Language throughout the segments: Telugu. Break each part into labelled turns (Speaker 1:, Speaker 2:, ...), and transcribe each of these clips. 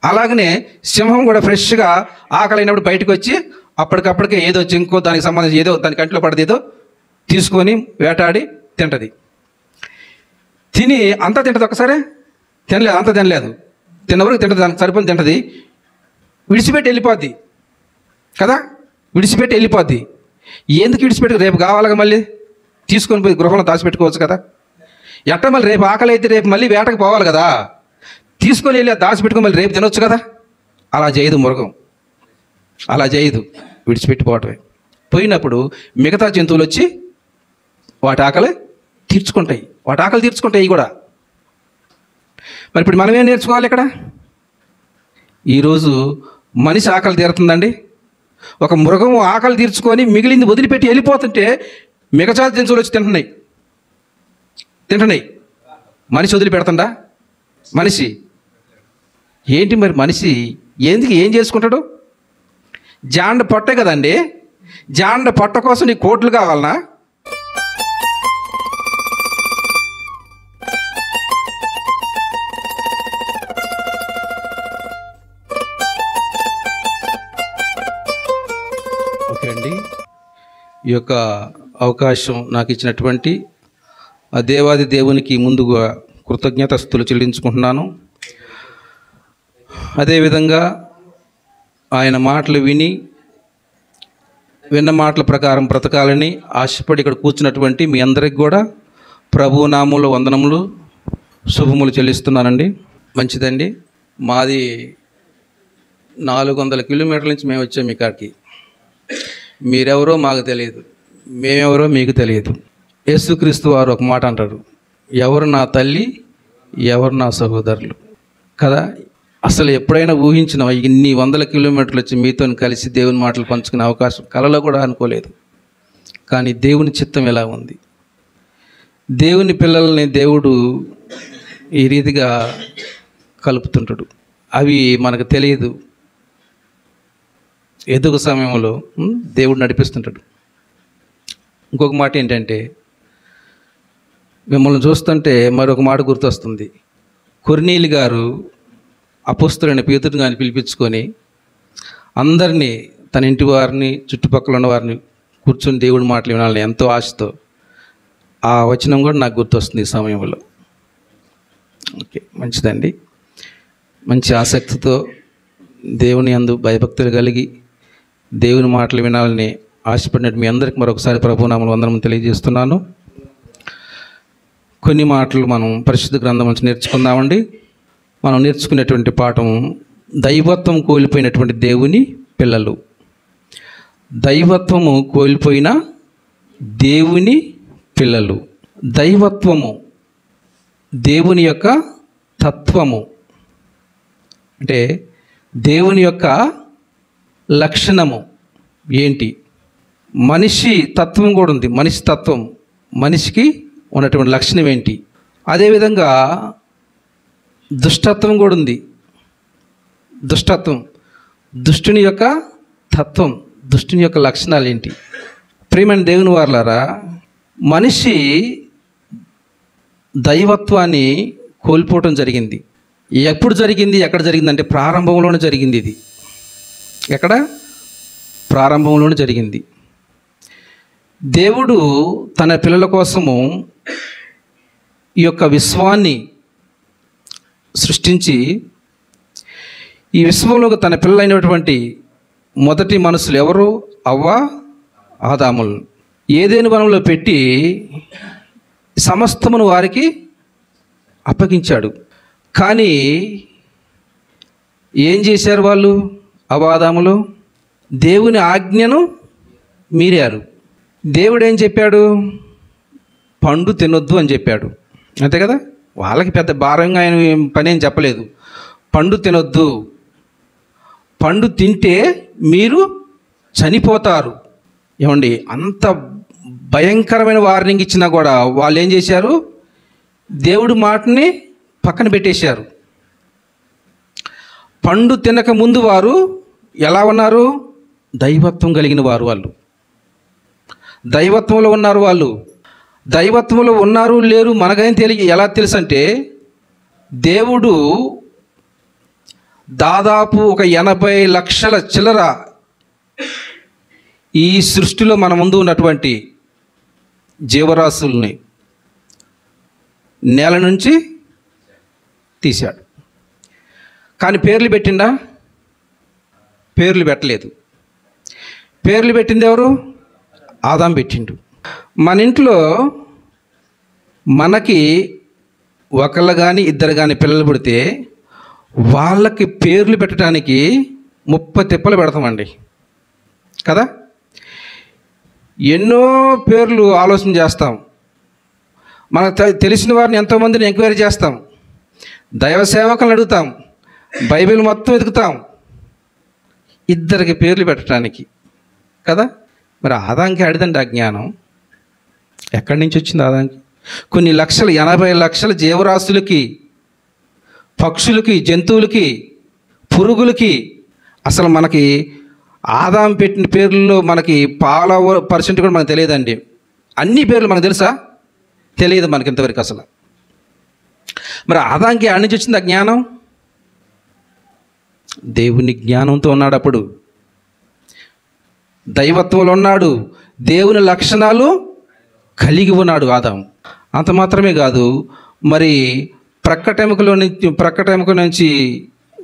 Speaker 1: అలాగనే సింహం కూడా ఫ్రెష్గా ఆకలి అయినప్పుడు బయటకు వచ్చి అప్పటికప్పటికే ఏదో జింకో దానికి సంబంధించి ఏదో దాని కంట్లో పడదు ఏదో తీసుకొని వేటాడి తింటుంది. తిని అంతా తింటుంది, ఒకసారి తినలేదు, అంతా తినలేదు, తిన్నవరకు తింటుంది, దానికి సరిపోయి తింటుంది, విడిచిపెట్టి వెళ్ళిపోద్ది కదా, విడిచిపెట్టి వెళ్ళిపోద్ది. ఎందుకు విడిచిపెట్టి? రేపు కావాలిగా మళ్ళీ తీసుకొని పోయి గృహంలో దాచిపెట్టుకోవచ్చు కదా. ఎట్ట మళ్ళీ రేపు ఆకలి అయితే రేపు మళ్ళీ వేటకు పోవాలి కదా, తీసుకొని వెళ్ళి దాచిపెట్టుకొని మళ్ళీ రేపు తినొచ్చు కదా. అలా చేయదు మృగం, అలా చేయదు, విడిచిపెట్టిపోవటమే. పోయినప్పుడు మిగతా జంతువులు వచ్చి వాటి ఆకలి తీర్చుకుంటాయి, వాటి ఆకలి తీర్చుకుంటాయి కూడా. మరి ఇప్పుడు మనం ఏం నేర్చుకోవాలి ఇక్కడ? ఈరోజు మనిషి ఆకలి తీరుతుందండి. ఒక మృగం ఆకలి తీర్చుకొని మిగిలింది వదిలిపెట్టి వెళ్ళిపోతుంటే మిగతా జంతువులు వచ్చి తింటున్నాయి. మనిషి వదిలిపెడుతుండా? మనిషి ఏంటి మరి? మనిషి ఎందుకు ఏం చేసుకుంటాడు? జాండ పొట్టే కదండి. జాండ పొట్ట కోసం నీకు కోట్లు కావాలనా? ఓకే అండి, ఈ యొక్క అవకాశం నాకు ఇచ్చినటువంటి ఆ దేవాది దేవునికి ముందుగా కృతజ్ఞతాస్తుతులు చెల్లించుకుంటున్నాను. అదేవిధంగా ఆయన మాటలు విన్న మాటల ప్రకారం బ్రతకాలని ఆశపడి ఇక్కడ కూర్చున్నటువంటి మీ అందరికి కూడా ప్రభువు నామములో వందనములు శుభములు చెల్లిస్తున్నానండి. మంచిదండి. మాది 400 కిలోమీటర్ల నుంచి మేము వచ్చాము ఇక్కడికి. మీరెవరో మాకు తెలియదు, మేమెవరో మీకు తెలియదు. యేసుక్రీస్తు వారు ఒక మాట అంటారు, ఎవరు నా తల్లి, ఎవరు నా సహోదరులు కదా. అసలు ఎప్పుడైనా ఊహించిన ఇన్ని 100 కిలోమీటర్లు వచ్చి మీతో కలిసి దేవుని మాటలు పంచుకునే అవకాశం కలలో కూడా అనుకోలేదు. కానీ దేవుని చిత్తం ఎలా ఉంది? దేవుని పిల్లల్ని దేవుడు ఈ రీతిగా కలుపుతుంటాడు. అవి మనకు తెలియదు. ఎదుగు సమయంలో దేవుడు నడిపిస్తుంటాడు. ఇంకొక మాట ఏంటంటే, మిమ్మల్ని చూస్తుంటే మరొక మాట గుర్తొస్తుంది. కొర్నేలి గారు అపోస్తలుడైన పేతురు గారిని పిలిపించుకొని అందరినీ, తన ఇంటి వారిని, చుట్టుపక్కల ఉన్న వారిని కూర్చొని దేవుడి మాటలు వినాలని ఎంతో ఆశతో, ఆ వచనం కూడా నాకు గుర్తొస్తుంది ఈ సమయంలో. ఓకే, మంచిదండి. మంచి ఆసక్తితో దేవుని యందు భయభక్తులు కలిగి దేవుని మాటలు వినాలని ఆశపడినట్టు మీ అందరికీ మరొకసారి ప్రభునామములో వందనములు తెలియజేస్తున్నాను. కొన్ని మాటలు మనం పరిశుద్ధ గ్రంథం నుంచి నేర్చుకుందామండి. మనం నేర్చుకునేటువంటి పాఠం దైవత్వం కోల్పోయినటువంటి దేవుని పిల్లలు. దైవత్వము కోల్పోయిన దేవుని పిల్లలు. దైవత్వము దేవుని యొక్క తత్వము, అంటే దేవుని యొక్క లక్షణము ఏంటి? మనిషి తత్వం కూడా ఉంది. మనిషి తత్వం, మనిషికి ఉన్నటువంటి లక్షణం ఏంటి? అదేవిధంగా దుష్టత్వం కూడా ఉంది. దుష్టత్వం, దుష్టుని యొక్క తత్వం, దుష్టుని యొక్క లక్షణాలు ఏంటి? ప్రియమైన దేవుని వారలారా, మనిషి దైవత్వాన్ని కోల్పోవటం జరిగింది. ఎప్పుడు జరిగింది, ఎక్కడ జరిగింది అంటే ప్రారంభంలోనే జరిగింది. ఇది ఎక్కడ? ప్రారంభంలోనే జరిగింది. దేవుడు తన పిల్లల కోసము ఈ యొక్క విశ్వాన్ని సృష్టించి, ఈ విశ్వంలో తన పిల్లలైనటువంటి మొదటి మనుషులు ఎవరు? అవ్వ, ఆదాములు ఏదైనా వనంలో పెట్టి సమస్తమును వారికి అప్పగించాడు. కానీ ఏం చేశారు వాళ్ళు? అవాదాములు దేవుని ఆజ్ఞను మీరారు. దేవుడు ఏం చెప్పాడు? పండు తినొద్దు అని చెప్పాడు, అంతే కదా. వాళ్ళకి పెద్ద భారంగా ఆయన పని ఏం చెప్పలేదు. పండు తినొద్దు, పండు తింటే మీరు చనిపోతారు. ఏమండి, అంత భయంకరమైన వార్నింగ్ ఇచ్చినా కూడా వాళ్ళు ఏం చేశారు? దేవుడి మాటని పక్కన పెట్టేశారు. పండు తినక ముందు వారు ఎలా ఉన్నారు? దైవత్వం కలిగిన వారు. వాళ్ళు దైవత్వంలో ఉన్నారు. వాళ్ళు దైవత్వంలో ఉన్నారు లేరు మనకేం ఎలా తెలుసు అంటే, దేవుడు దాదాపు ఒక 80 లక్షల చిల్లర ఈ సృష్టిలో మన ముందు ఉన్నటువంటి జీవరాశుల్ని నేల నుంచి తీశాడు. కానీ పేర్లు పెట్టిండా? పేర్లు పెట్టలేదు. పేర్లు పెట్టింది ఎవరు? ఆదాం పెట్టిండు. మన ఇంట్లో మనకి ఒకళ్ళు కానీ ఇద్దరు కానీ పిల్లలు పుడితే వాళ్ళకి పేర్లు పెట్టడానికి 30 తిప్పలు పెడతామండి కదా. ఎన్నో పేర్లు ఆలోచన చేస్తాం. మనకు తెలిసిన వారిని ఎంతోమందిని ఎంక్వైరీ చేస్తాం, దైవ సేవకులను అడుగుతాం, బైబిల్ మొత్తం వెతుకుతాం ఇద్దరికి పేర్లు పెట్టడానికి కదా. మరి ఆదాంకి అడిదండి ఆ జ్ఞానం ఎక్కడి నుంచి వచ్చింది? ఆదాంకి కొన్ని లక్షలు 80 లక్షల జీవరాశులకి, పక్షులకి, జంతువులకి, పురుగులకి అసలు మనకి ఆదాం పెట్టిన పేర్లలో మనకి % కూడా మనకు తెలియదండి. అన్ని పేర్లు మనకు తెలుసా? తెలియదు మనకి ఇంతవరకు అసలు. మరి ఆదాంకి ఆడి నుంచి వచ్చింది ఆ జ్ఞానం? దేవుని జ్ఞానంతో ఉన్నాడు, అప్పుడు దైవత్వంలో ఉన్నాడు, దేవుని లక్షణాలు కలిగి ఉన్నాడు ఆదాం. అంత మాత్రమే కాదు, మరి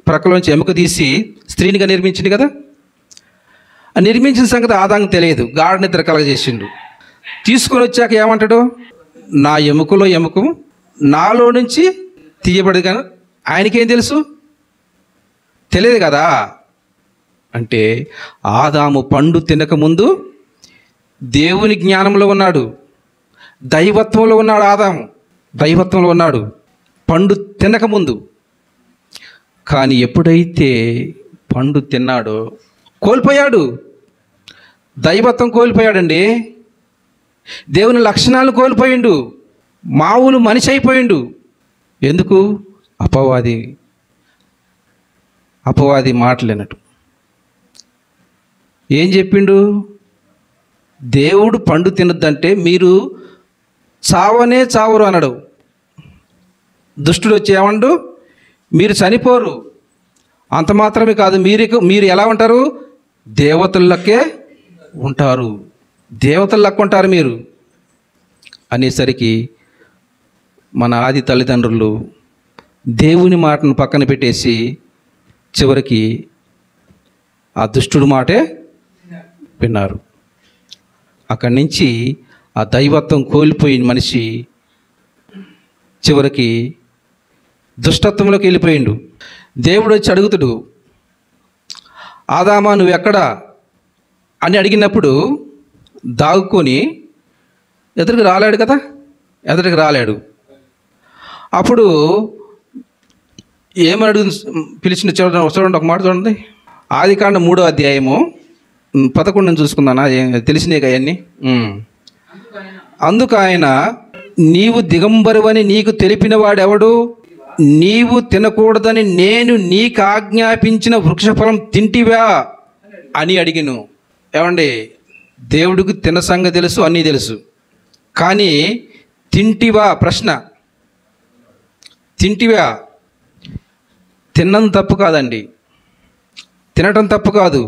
Speaker 1: ప్రక్కలోంచి ఎముక తీసి స్త్రీనిగా నిర్మించింది కదా. ఆ నిర్మించిన సంగతి ఆదాంకి తెలియదు, గాఢ నిద్ర కలగజేసిండు. తీసుకొని వచ్చాక ఏమంటాడు? నా ఎముకలో ఎముక నాలో నుంచి తీయబడి. కానీ ఆయనకేం తెలుసు? తెలియదు కదా. అంటే ఆదాము పండు తినకముందు దేవుని జ్ఞానంలో ఉన్నాడు, దైవత్వంలో ఉన్నాడు. ఆదాము దైవత్వంలో ఉన్నాడు పండు తినకముందు. కానీ ఎప్పుడైతే పండు తిన్నాడో కోల్పోయాడు, దైవత్వం కోల్పోయాడండి, దేవుని లక్షణాలు కోల్పోయిండు, మామూలు మనిషి అయిపోయిండు. ఎందుకు? అపవాది మాటలేనట్టు. ఏం చెప్పిండు? దేవుడు పండు తినొద్దంటే మీరు చావనే చావరు అన్నాడు. దుష్టుడు వచ్చి ఏమండు? మీరు చనిపోరు. అంత మాత్రమే కాదు, మీరు ఎలా ఉంటారు? దేవతలకే ఉంటారు, దేవతల లెక్క ఉంటారు మీరు అనేసరికి మన ఆది తల్లిదండ్రులు దేవుని మాటను పక్కన పెట్టేసి చివరికి ఆ దుష్టుడి మాటే విన్నారు. అక్కడి నుంచి ఆ దైవత్వం కోల్పోయిన మనిషి చివరికి దుష్టత్వంలోకి వెళ్ళిపోయిండు. దేవుడు వచ్చి అడుగుతాడు, ఆదామా నువ్వు ఎక్కడా అని అడిగినప్పుడు దాగుకొని ఎదురుకు రాలేడు కదా, ఎదురుకు రాలేడు. అప్పుడు ఏమని అడుగు పిలిచిన చూడండి, ఒక మాట చూడండి. ఆదికాండం 3వ అధ్యాయము 11 చూసుకుందానా, తెలిసినాయి అవన్నీ. అందుకు ఆయన, నీవు దిగంబరువని నీకు తెలిపిన వాడెవడు? నీవు తినకూడదని నేను నీకు ఆజ్ఞాపించిన వృక్షఫలం తింటివా అని అడిగిను. ఏమండి, దేవుడికి తిన సంగతి తెలుసు, అన్నీ తెలుసు, కానీ తింటివా ప్రశ్న. తింటివా? తిన్నది తప్పు కాదండి, తినటం తప్పు కాదు.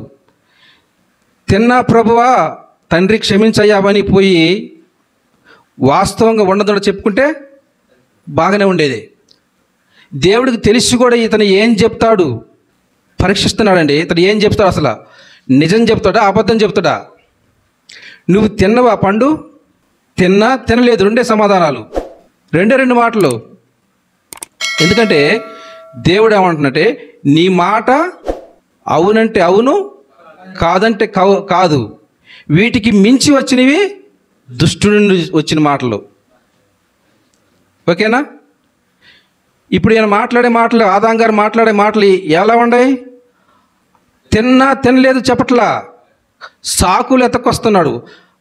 Speaker 1: తిన్నా ప్రభువా తండ్రి క్షమించయ్యావని పోయి వాస్తవంగా ఉండదో చెప్పుకుంటే బాగానే ఉండేది. దేవుడికి తెలిసి కూడా ఇతను ఏం చెప్తాడు పరీక్షిస్తున్నాడండి. ఇతను ఏం చెప్తాడు? అసలు నిజం చెప్తాడా, అబద్ధం చెప్తాడా? నువ్వు తిన్నవా పండు? తిన్నా తినలేదు, రెండే సమాధానాలు, రెండు మాటలు. ఎందుకంటే దేవుడు ఏమంటున్నట్టే, నీ మాట అవునంటే అవును, కాదంటే కాదు. వీటికి మించి వచ్చినవి దుష్టుడి నుండి వచ్చిన మాటలు. ఓకేనా? ఇప్పుడు ఈయన మాట్లాడే మాటలు, ఆదాం గారు మాట్లాడే మాటలు ఎలా ఉన్నాయి? తిన్నా తినలేదు చెప్పట్లా, సాకులు ఎత్తకొస్తున్నాడు.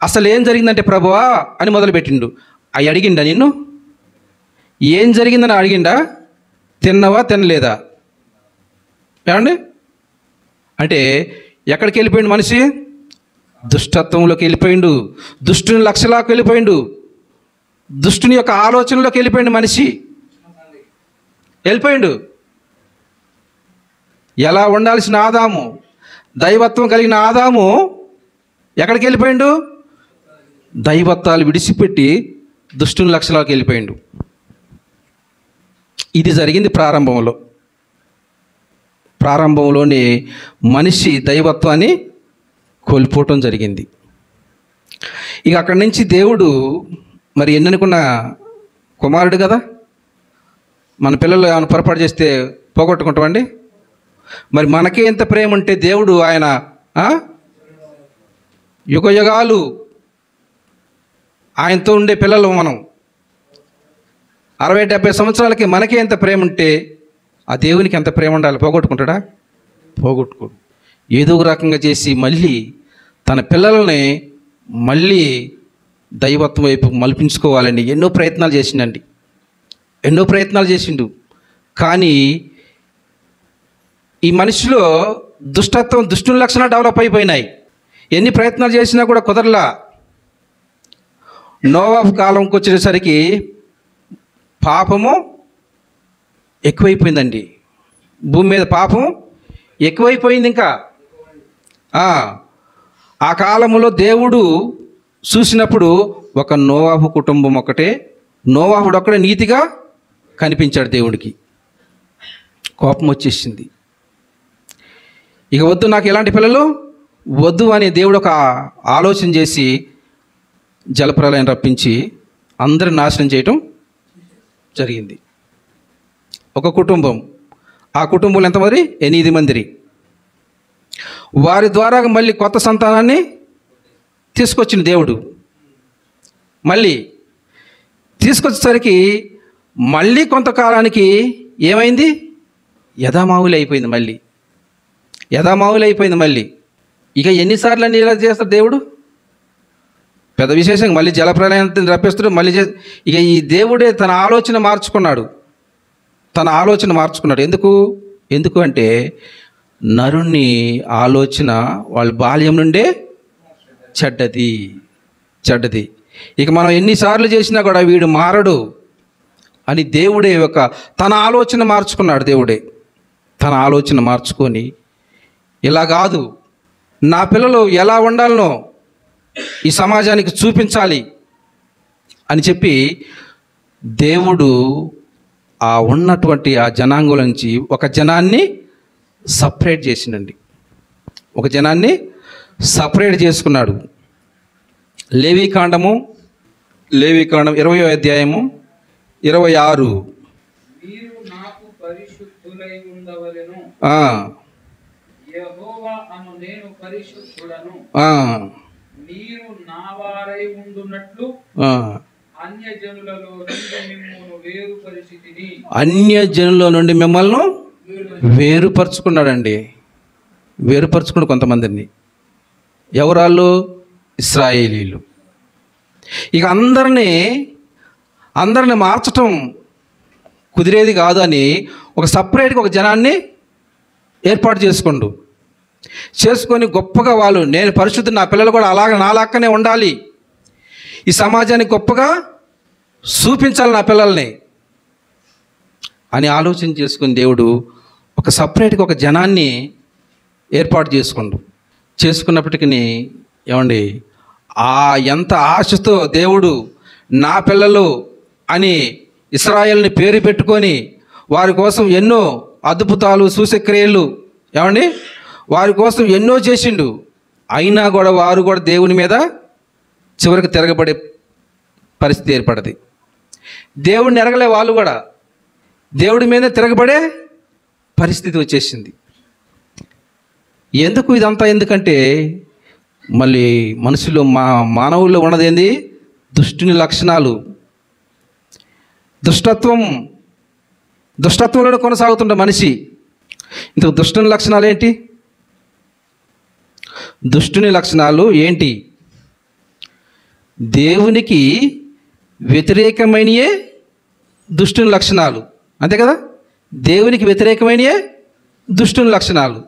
Speaker 1: అసలు ఏం జరిగిందంటే ప్రభువా అని మొదలుపెట్టిండు. అవి అడిగిండా నిన్ను? ఏం జరిగిందని అడిగిండా? తిన్నవా తినలేదా? ఏమండి, అంటే ఎక్కడికి వెళ్ళిపోయిండు మనిషి? దుష్టత్వంలోకి వెళ్ళిపోయిండు, దుష్టుని లక్షలాకి వెళ్ళిపోయిండు, దుష్టుని యొక్క ఆలోచనలోకి వెళ్ళిపోయిండు మనిషి, వెళ్ళిపోయిండు. ఎలా ఉండాల్సిన ఆదాము, దైవత్వం కలిగిన ఆదాము ఎక్కడికి వెళ్ళిపోయిండు? దైవత్వాలు విడిచిపెట్టి దుష్టుని లక్షణాలకు వెళ్ళిపోయిండు. ఇది జరిగింది ప్రారంభంలోనే మనిషి దైవత్వాన్ని కోల్పోవటం జరిగింది. ఇక అక్కడి నుంచి దేవుడు మరి ఎన్ననుకున్న కుమారుడు కదా, మన పిల్లలు ఏమైనా పొరపాటు చేస్తే పోగొట్టుకుంటామండి. మరి మనకే ఎంత ప్రేమ ఉంటే దేవుడు ఆయన యుగయుగాలు ఆయనతో ఉండే పిల్లలు మనం 60-70 సంవత్సరాలకి మనకే ఎంత ప్రేమ ఉంటే ఆ దేవునికి ఎంత ప్రేమ ఉండాలి? పోగొట్టుకుంటాడా? పోగొట్టుకోడు. ఏదో ఒక రకంగా చేసి మళ్ళీ తన పిల్లల్ని మళ్ళీ దైవత్వం వైపు మలిపించుకోవాలని ఎన్నో ప్రయత్నాలు చేసిండు. కానీ ఈ మనిషిలో దుష్టుని లక్షణాలు డెవలప్ అయిపోయినాయి. ఎన్ని ప్రయత్నాలు చేసినా కూడా కుదరలా. నోవాహు కాలంకి వచ్చేసరికి పాపము ఎక్కువైపోయిందండి. భూమి మీద పాపం ఎక్కువైపోయింది. ఇంకా ఆ కాలంలో దేవుడు చూసినప్పుడు ఒక నోవాహు కుటుంబం ఒకటే, నోవాహుడు ఒక్కడే నీతిగా కనిపించాడు. దేవుడికి కోపం వచ్చేసింది. ఇక వద్దు, నాకు ఎలాంటి పిల్లలు వద్దు అని దేవుడు ఒక ఆలోచన చేసి జలప్రలయం రప్పించి అందరిని నాశనం చేయటం జరిగింది. ఒక కుటుంబం, ఆ కుటుంబంలో ఎంతమంది? 8 మంది. వారి ద్వారా మళ్ళీ కొత్త సంతానాన్ని తీసుకొచ్చిన దేవుడు. మళ్ళీ తీసుకొచ్చేసరికి మళ్ళీ కొంతకాలానికి ఏమైంది? యథామావులు అయిపోయింది. మళ్ళీ ఇక ఎన్నిసార్లు అని ఇలా చేస్తాడు దేవుడు? పెద్ద విశేషంగా మళ్ళీ జలప్రలయాన్ని రప్పిస్తాడు. మళ్ళీ ఇక ఈ దేవుడే తన ఆలోచన మార్చుకున్నాడు. ఎందుకు అంటే నరుని ఆలోచన వాళ్ళ బాల్యం నుండే చెడ్డది. ఇక మనం ఎన్నిసార్లు చేసినా కూడా వీడు మారడు అని దేవుడే తన ఆలోచన మార్చుకున్నాడు. తన ఆలోచన మార్చుకొని ఇలా కాదు, నా పిల్లలు ఎలా ఉండాలనో ఈ సమాజానికి చూపించాలి అని చెప్పి దేవుడు ఉన్నటువంటి ఆ జనాంగం నుంచి ఒక జనాన్ని సపరేట్ చేసిండండి. సపరేట్ చేసుకున్నాడు. లేవీకాండం 20వ అధ్యాయము 26.
Speaker 2: మీరు నాకు పరిశుద్ధులై ఉండవలెను, యెహోవా అను నేను పరిశుద్ధుడను. మీరు నా వారై ఉండునట్లు
Speaker 1: అన్యజనుల నుండి మిమ్మల్ని వేరుపరుచుకున్నాడండి. వేరుపరుచుకున్నాడు కొంతమందిని. ఎవరాళ్ళు? ఇశ్రాయేలీలు. ఇక అందరిని మార్చటం కుదిరేది కాదు అని సపరేట్గా ఒక జనాన్ని ఏర్పాటు చేసుకొని గొప్పగా వాళ్ళు, నేను పరిశుద్ధుడు, నా పిల్లలు కూడా అలాగే నాలాక్కనే ఉండాలి, ఈ సమాజానికి గొప్పగా చూపించాలి నా పిల్లల్ని అని ఆలోచన చేసుకుని దేవుడు సపరేట్గా ఒక జనాన్ని ఏర్పాటు చేసుకున్నప్పటికీ ఏమండి, ఎంత ఆశతో దేవుడు నా పిల్లలు అని ఇశ్రాయేలుని పేరు పెట్టుకొని వారి కోసం ఎన్నో అద్భుతాలు సూచక్రియలు ఏమండి వారి కోసం ఎన్నో చేసిండు. అయినా కూడా వారు కూడా దేవుని మీద చివరికి తిరగబడే పరిస్థితి ఏర్పడది. దేవుడిని ఎరగలే వాళ్ళు కూడా దేవుడి మీద తిరగబడే పరిస్థితి వచ్చేసింది. ఇదంతా ఎందుకంటే మళ్ళీ మనుషులు మానవుల్లో ఉన్నదేంది? దుష్టుని లక్షణాలు, దుష్టత్వంలో కొనసాగుతుండే మనిషి. ఇంత దుష్టుని లక్షణాలు ఏంటి? దేవునికి వ్యతిరేకమైనయే దుష్టుని లక్షణాలు, అంతే కదా? దేవునికి వ్యతిరేకమైనయే దుష్టుని లక్షణాలు.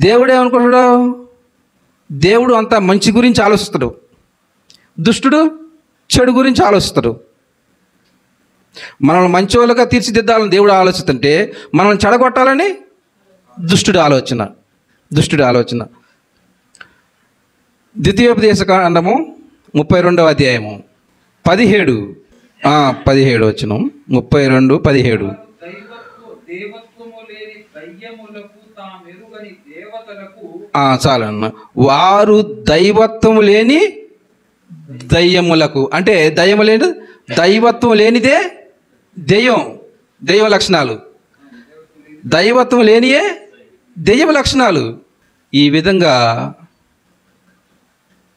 Speaker 1: దేవుడు ఏమనుకుంటాడు? దేవుడు అంతా మంచి గురించి ఆలోచిస్తాడు, దుష్టుడు చెడు గురించి ఆలోచిస్తాడు. మనల్ని మంచోళ్ళుగా తీర్చిదిద్దాలని దేవుడు ఆలోచిస్తుంటే మనల్ని చెడగొట్టాలని దుష్టుడి ఆలోచన. ద్వితీయోపదేశ కాండము 32వ అధ్యాయము 17 వచనం. 32:17.
Speaker 2: దేవత్వము లేని దయ్యములకు తామెరుగని దేవతలకు
Speaker 1: చాలన్న. వారు దైవత్వము లేని దయ్యములకు, అంటే దైవత్వం లేనిదే దైవ లక్షణాలు, దైవత్వం లేనియే దెయ్యం లక్షణాలు. ఈ విధంగా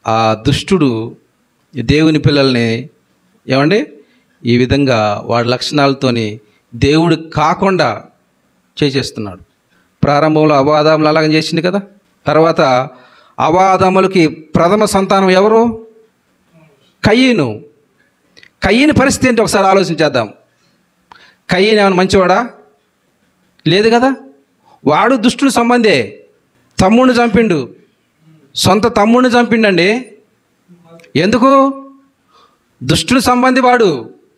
Speaker 1: ఆ దుష్టుడు దేవుని పిల్లల్ని ఏమండి ఈ విధంగా వాడి లక్షణాలతోని దేవుడు కాకుండా చేసేస్తున్నాడు. ప్రారంభంలో అవాదాములు అలాగే చేసింది కదా. తర్వాత అవాదాములకి ప్రథమ సంతానం ఎవరు? కయ్యను పరిస్థితి ఏంటి ఒకసారి ఆలోచించేద్దాం. కయ్యను ఏమైనా మంచివాడా? లేదు కదా. వాడు దుష్టుని సంబంధే. తమ్ముడిని చంపిండు, సొంత తమ్ముడిని చంపిండండి. ఎందుకు? దుష్టుని సంబంధి వాడు,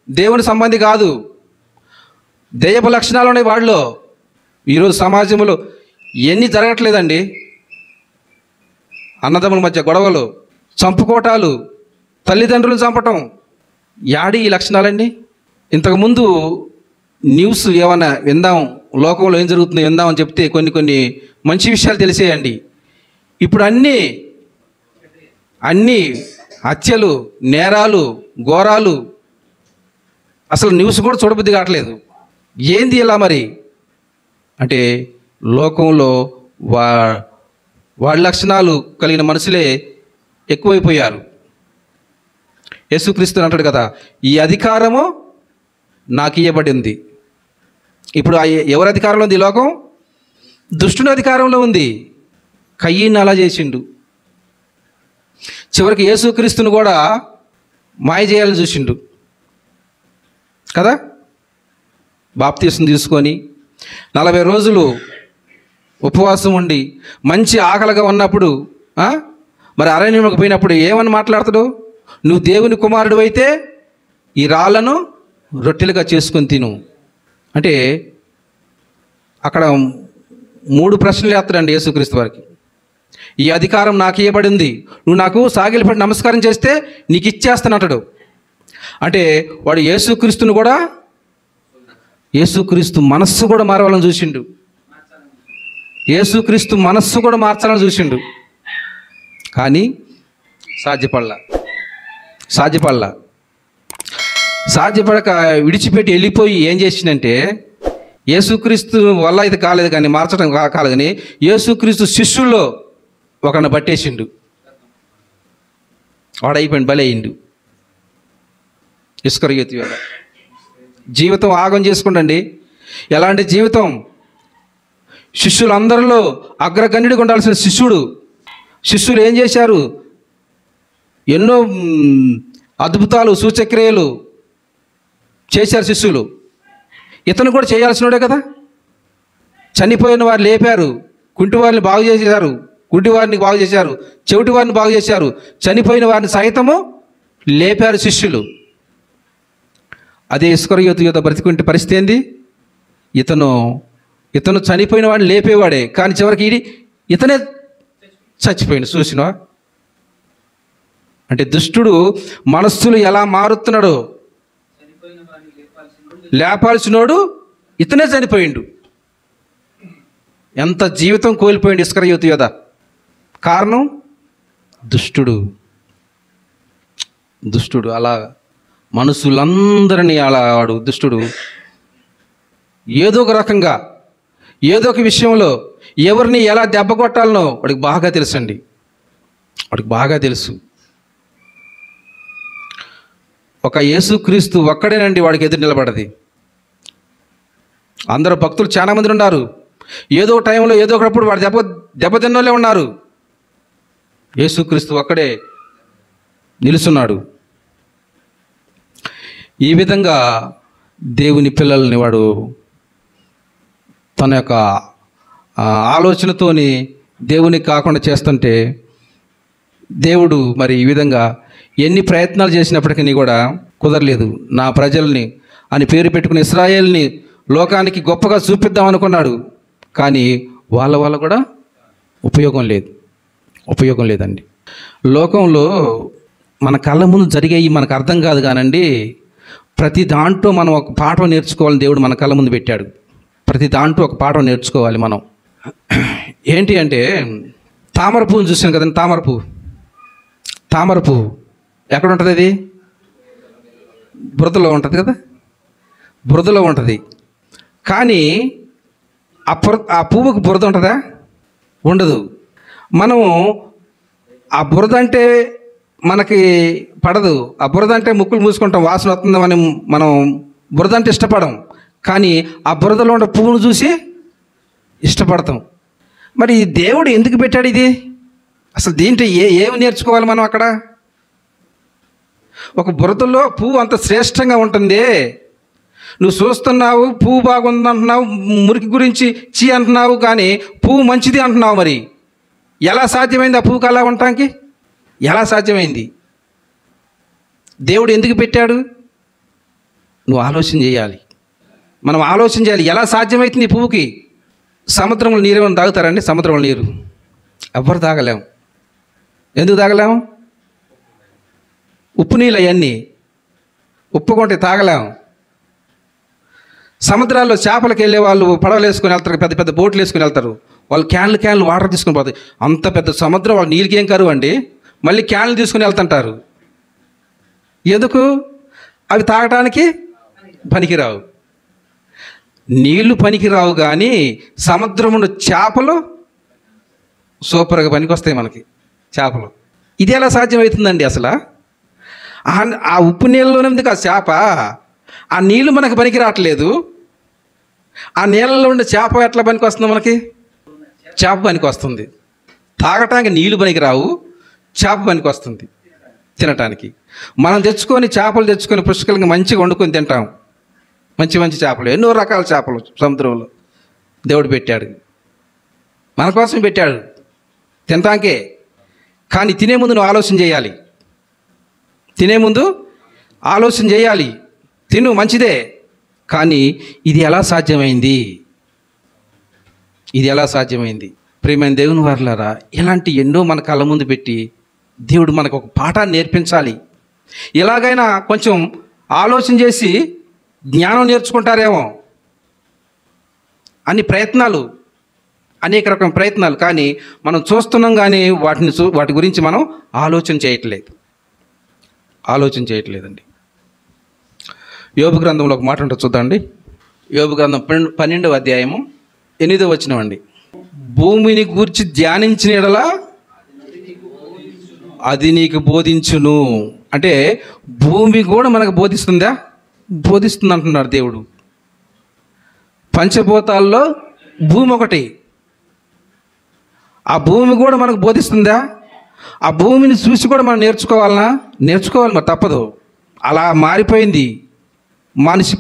Speaker 1: దేవుని సంబంధి కాదు. దెయ్యపు లక్షణాలు ఉన్నాయి వాడిలో. ఈరోజు సమాజంలో ఎన్ని జరగట్లేదండి. అన్నదమ్ముల మధ్య గొడవలు, చంపుకోటాలు, తల్లిదండ్రులను చంపటం. యాడి ఈ లక్షణాలండి? ఇంతకుముందు న్యూస్ ఏమన్నా విందాం, లోకంలో ఏం జరుగుతుందో విందామని చెప్తే కొన్ని మంచి విషయాలు తెలిసేయండి. ఇప్పుడు అన్నీ హత్యలు, నేరాలు, ఘోరాలు. అసలు న్యూస్ కూడా చూడబుద్ధి కావట్లేదు. ఏంది ఇలా మరి అంటే లోకంలో వాళ్ళ లక్షణాలు కలిగిన మనుషులే ఎక్కువైపోయారు. యేసుక్రీస్తు అంటాడు కదా, ఈ అధికారము నాకు ఇవ్వబడింది. ఇప్పుడు ఎవరి అధికారంలో ఉంది? ఈ లోకం దుష్టుని అధికారంలో ఉంది. కయ్యను అలా చేసిండు. చివరికి యేసుక్రీస్తును కూడా మాయ చేయాలని చూసిండు కదా. బాప్తీసం తీసుకొని 40 రోజులు ఉపవాసం ఉండి మంచి ఆకలిగా ఉన్నప్పుడు మరి అరణ్యంలోకి పోయినప్పుడు ఏమని మాట్లాడతాడు? నువ్వు దేవుని కుమారుడు అయితే ఈ రాళ్లను రొట్టెలుగా చేసుకొని తిను అంటే అక్కడ 3 ప్రశ్నలు వేస్తాడండి యేసుక్రీస్తు వారికి. ఈ అధికారం నాకు ఇవ్వబడింది, నువ్వు నాకు సాగిలపడి నమస్కారం చేస్తే నీకు ఇచ్చేస్తానంటాడు. అంటే వాడు యేసుక్రీస్తు మనస్సు కూడా మారవాలని చూసిండు. యేసుక్రీస్తు మనస్సు కూడా మార్చాలని చూసిండు. కానీ సాధ్యపడక విడిచిపెట్టి వెళ్ళిపోయి ఏం చేసిందంటే, యేసుక్రీస్తు వల్ల అయితే కాలేదు కానీ, మార్చడం కాలేదు కానీ, యేసుక్రీస్తు శిష్యుల్లో ఒకరిని పట్టేసిండు. వాడైపోయింది, బలయ్యిండు. ఇస్కరియోతు యోధ జీవితం ఆగం చేసుకుంటండి. ఎలాంటి జీవితం? శిష్యులందరిలో అగ్రగణ్యుడిగా ఉండాల్సిన శిష్యులు ఏం చేశారు? ఎన్నో అద్భుతాలు, సూచక్రియలు చేశారు శిష్యులు. ఇతను కూడా చేయాల్సినోడే కదా. చనిపోయిన వారు లేపారు, కుంటి వారిని బాగు చేశారు, గుడ్డి వారిని బాగు చేశారు, చెవిటి వారిని బాగు చేశారు, చనిపోయిన వారిని సైతము లేపారు శిష్యులు. అదే ఇస్కరియోతు యోధ బ్రతికుంటే పరిస్థితి ఏంది? ఇతను చనిపోయిన వాడిని లేపేవాడే, కానీ చివరికి ఇతనే చచ్చిపోయింది. చూసినా అంటే దుష్టుడు మనస్సులు ఎలా మారుతున్నాడో. లేపాల్సినోడు ఇతనే చనిపోయిండు. ఎంత జీవితం కోల్పోయిండు ఇస్కరియోతు యోధ. కారణం దుష్టుడు అలా మనుషులందరినీ అలా వాడు దుష్టుడు ఏదో ఒక రకంగా, ఏదో ఒక విషయంలో ఎవరిని ఎలా దెబ్బ కొట్టాలనో వాడికి బాగా తెలుసండి. వాడికి బాగా తెలుసు. ఒక యేసుక్రీస్తు ఒక్కడేనండి వాడికి ఎదురు నిలబడది. అందరూ భక్తులు చాలామంది ఉన్నారు. ఏదో టైంలో ఏదో ఒకప్పుడు వాడు దెబ్బతిన్నోళ్ళే ఉన్నారు. యేసుక్రీస్తు ఒక్కడే నిలుచున్నాడు. ఈ విధంగా దేవుని పిల్లల్ని వాడు తన యొక్క ఆలోచనతోని దేవునికి కాకుండా చేస్తుంటే, దేవుడు మరి ఈ విధంగా ఎన్ని ప్రయత్నాలు చేసినప్పటికీ కూడా కుదరలేదు. నా ప్రజల్ని అని పేరు పెట్టుకుని ఇశ్రాయేల్ని లోకానికి గొప్పగా చూపిద్దాం అనుకున్నాడు. కానీ వాళ్ళ వల్ల కూడా ఉపయోగం లేదండి. లోకంలో మన కళ్ళ ముందు జరిగేవి మనకు అర్థం కాదు కానండి, ప్రతి దాంట్లో మనం ఒక పాఠం నేర్చుకోవాలని దేవుడు మన కళ్ళ ముందు పెట్టాడు. ప్రతి దాంట్లో ఒక పాఠం నేర్చుకోవాలి మనం. ఏంటి అంటే, తామర పువ్వుని చూసాను కదండి. తామర పువ్వు ఎక్కడ ఉంటుంది? అది బురదలో ఉంటుంది కదా, బురదలో ఉంటుంది. కానీ ఆ పువ్వుకు బురద ఉంటుందా? ఉండదు. మనము ఆ బురద అంటే మనకి పడదు. ఆ బురద అంటే ముక్కులు మూసుకుంటాం, వాసన వస్తుందని మనం బురద అంటే ఇష్టపడం. కానీ ఆ బురదలో ఉన్న పువ్వును చూసి ఇష్టపడతాం. మరి దేవుడు ఎందుకు పెట్టాడు ఇది? అసలు దీంట్లో ఏమి నేర్చుకోవాలి మనం అక్కడ? ఒక బురదలో పువ్వు అంత శ్రేష్టంగా ఉంటుంది. నువ్వు చూస్తున్నావు, పువ్వు బాగుంది అంటున్నావు, మురికి గురించి చీ అంటున్నావు, కానీ పువ్వు మంచిది అంటున్నావు. మరి ఎలా సాధ్యమైంది ఆ పువ్వుకి అలా ఉండటానికి? ఎలా సాధ్యమైంది? దేవుడు ఎందుకు పెట్టాడు? నువ్వు ఆలోచన చేయాలి, మనం ఆలోచన చేయాలి. ఎలా సాధ్యమవుతుంది ఈ పువ్వుకి? సముద్రంలో నీరు ఏమైనా తాగుతారండి? సముద్రంలో నీరు ఎవ్వరు తాగలేము. ఎందుకు తాగలేము? ఉప్పు నీళ్ళు అవన్నీ ఉప్పు కొంటే తాగలేము. సముద్రాల్లో చేపలకు వెళ్ళే వాళ్ళు పడవలు వేసుకొని వెళ్తారు, పెద్ద పెద్ద బోట్లు వేసుకొని వెళ్తారు. వాళ్ళు క్యాన్లు వాటర్ తీసుకొని పోతాయి. అంత పెద్ద సముద్రం, వాళ్ళు నీళ్ళకి ఏం కరువు అండి, మళ్ళీ క్యాన్లు తీసుకుని వెళ్తుంటారు. ఎందుకు? అవి తాగటానికి పనికిరావు. నీళ్లు పనికిరావు, కానీ సముద్రంలో చేపలు సూపర్గా పనికొస్తాయి మనకి చేపలు. ఇది ఎలా సాధ్యమవుతుందండి అసలు? ఆ ఉప్పు నీళ్ళలోనే ఉంది కదా చేప, ఆ నీళ్లు మనకు పనికి రావట్లేదు. ఆ నీళ్ళలో ఉండే చేప ఎట్లా పనికి వస్తుంది? మనకి చేప పనికి వస్తుంది. తాగటానికి నీళ్లు పనికి రావు, చేప పనికి వస్తుంది తినటానికి. మనం చేపలు తెచ్చుకొని పుష్కలంగా మంచిగా వండుకొని తింటాం. మంచి మంచి చేపలు, ఎన్నో రకాల చేపలు సముద్రంలో దేవుడు పెట్టాడు, మన కోసం పెట్టాడు తినటానికే. కానీ తినే ముందు నువ్వు ఆలోచన చేయాలి. తిను మంచిదే, కానీ ఇది ఎలా సాధ్యమైంది? ప్రియమైన దేవుని వారలారా, ఇలాంటి ఎన్నో మన కళ్ళ ముందు పెట్టి దేవుడు మనకు ఒక పాఠాన్ని నేర్పించాలి. ఎలాగైనా కొంచెం ఆలోచన చేసి జ్ఞానం నేర్చుకుంటారేమో అనేక రకమైన ప్రయత్నాలు, కానీ మనం చూస్తున్నాం, కానీ వాటి గురించి మనం ఆలోచన చేయట్లేదండి. యోబు గ్రంథంలో ఒక మాట ఉంటుంది, చూద్దామండి. యోబు గ్రంథం 12వ అధ్యాయము 8వ వచనం అండి. భూమిని గూర్చి ధ్యానించిన యెడల అది నీకు బోధించును. అంటే భూమి కూడా మనకు బోధిస్తుంది అంటున్నాడు దేవుడు. పంచభూతాల్లో భూమి ఒకటి. ఆ భూమి కూడా మనకు బోధిస్తుందా? ఆ భూమిని చూసి కూడా మనం నేర్చుకోవాలి, మరి తప్పదు. అలా మారిపోయింది మనిషి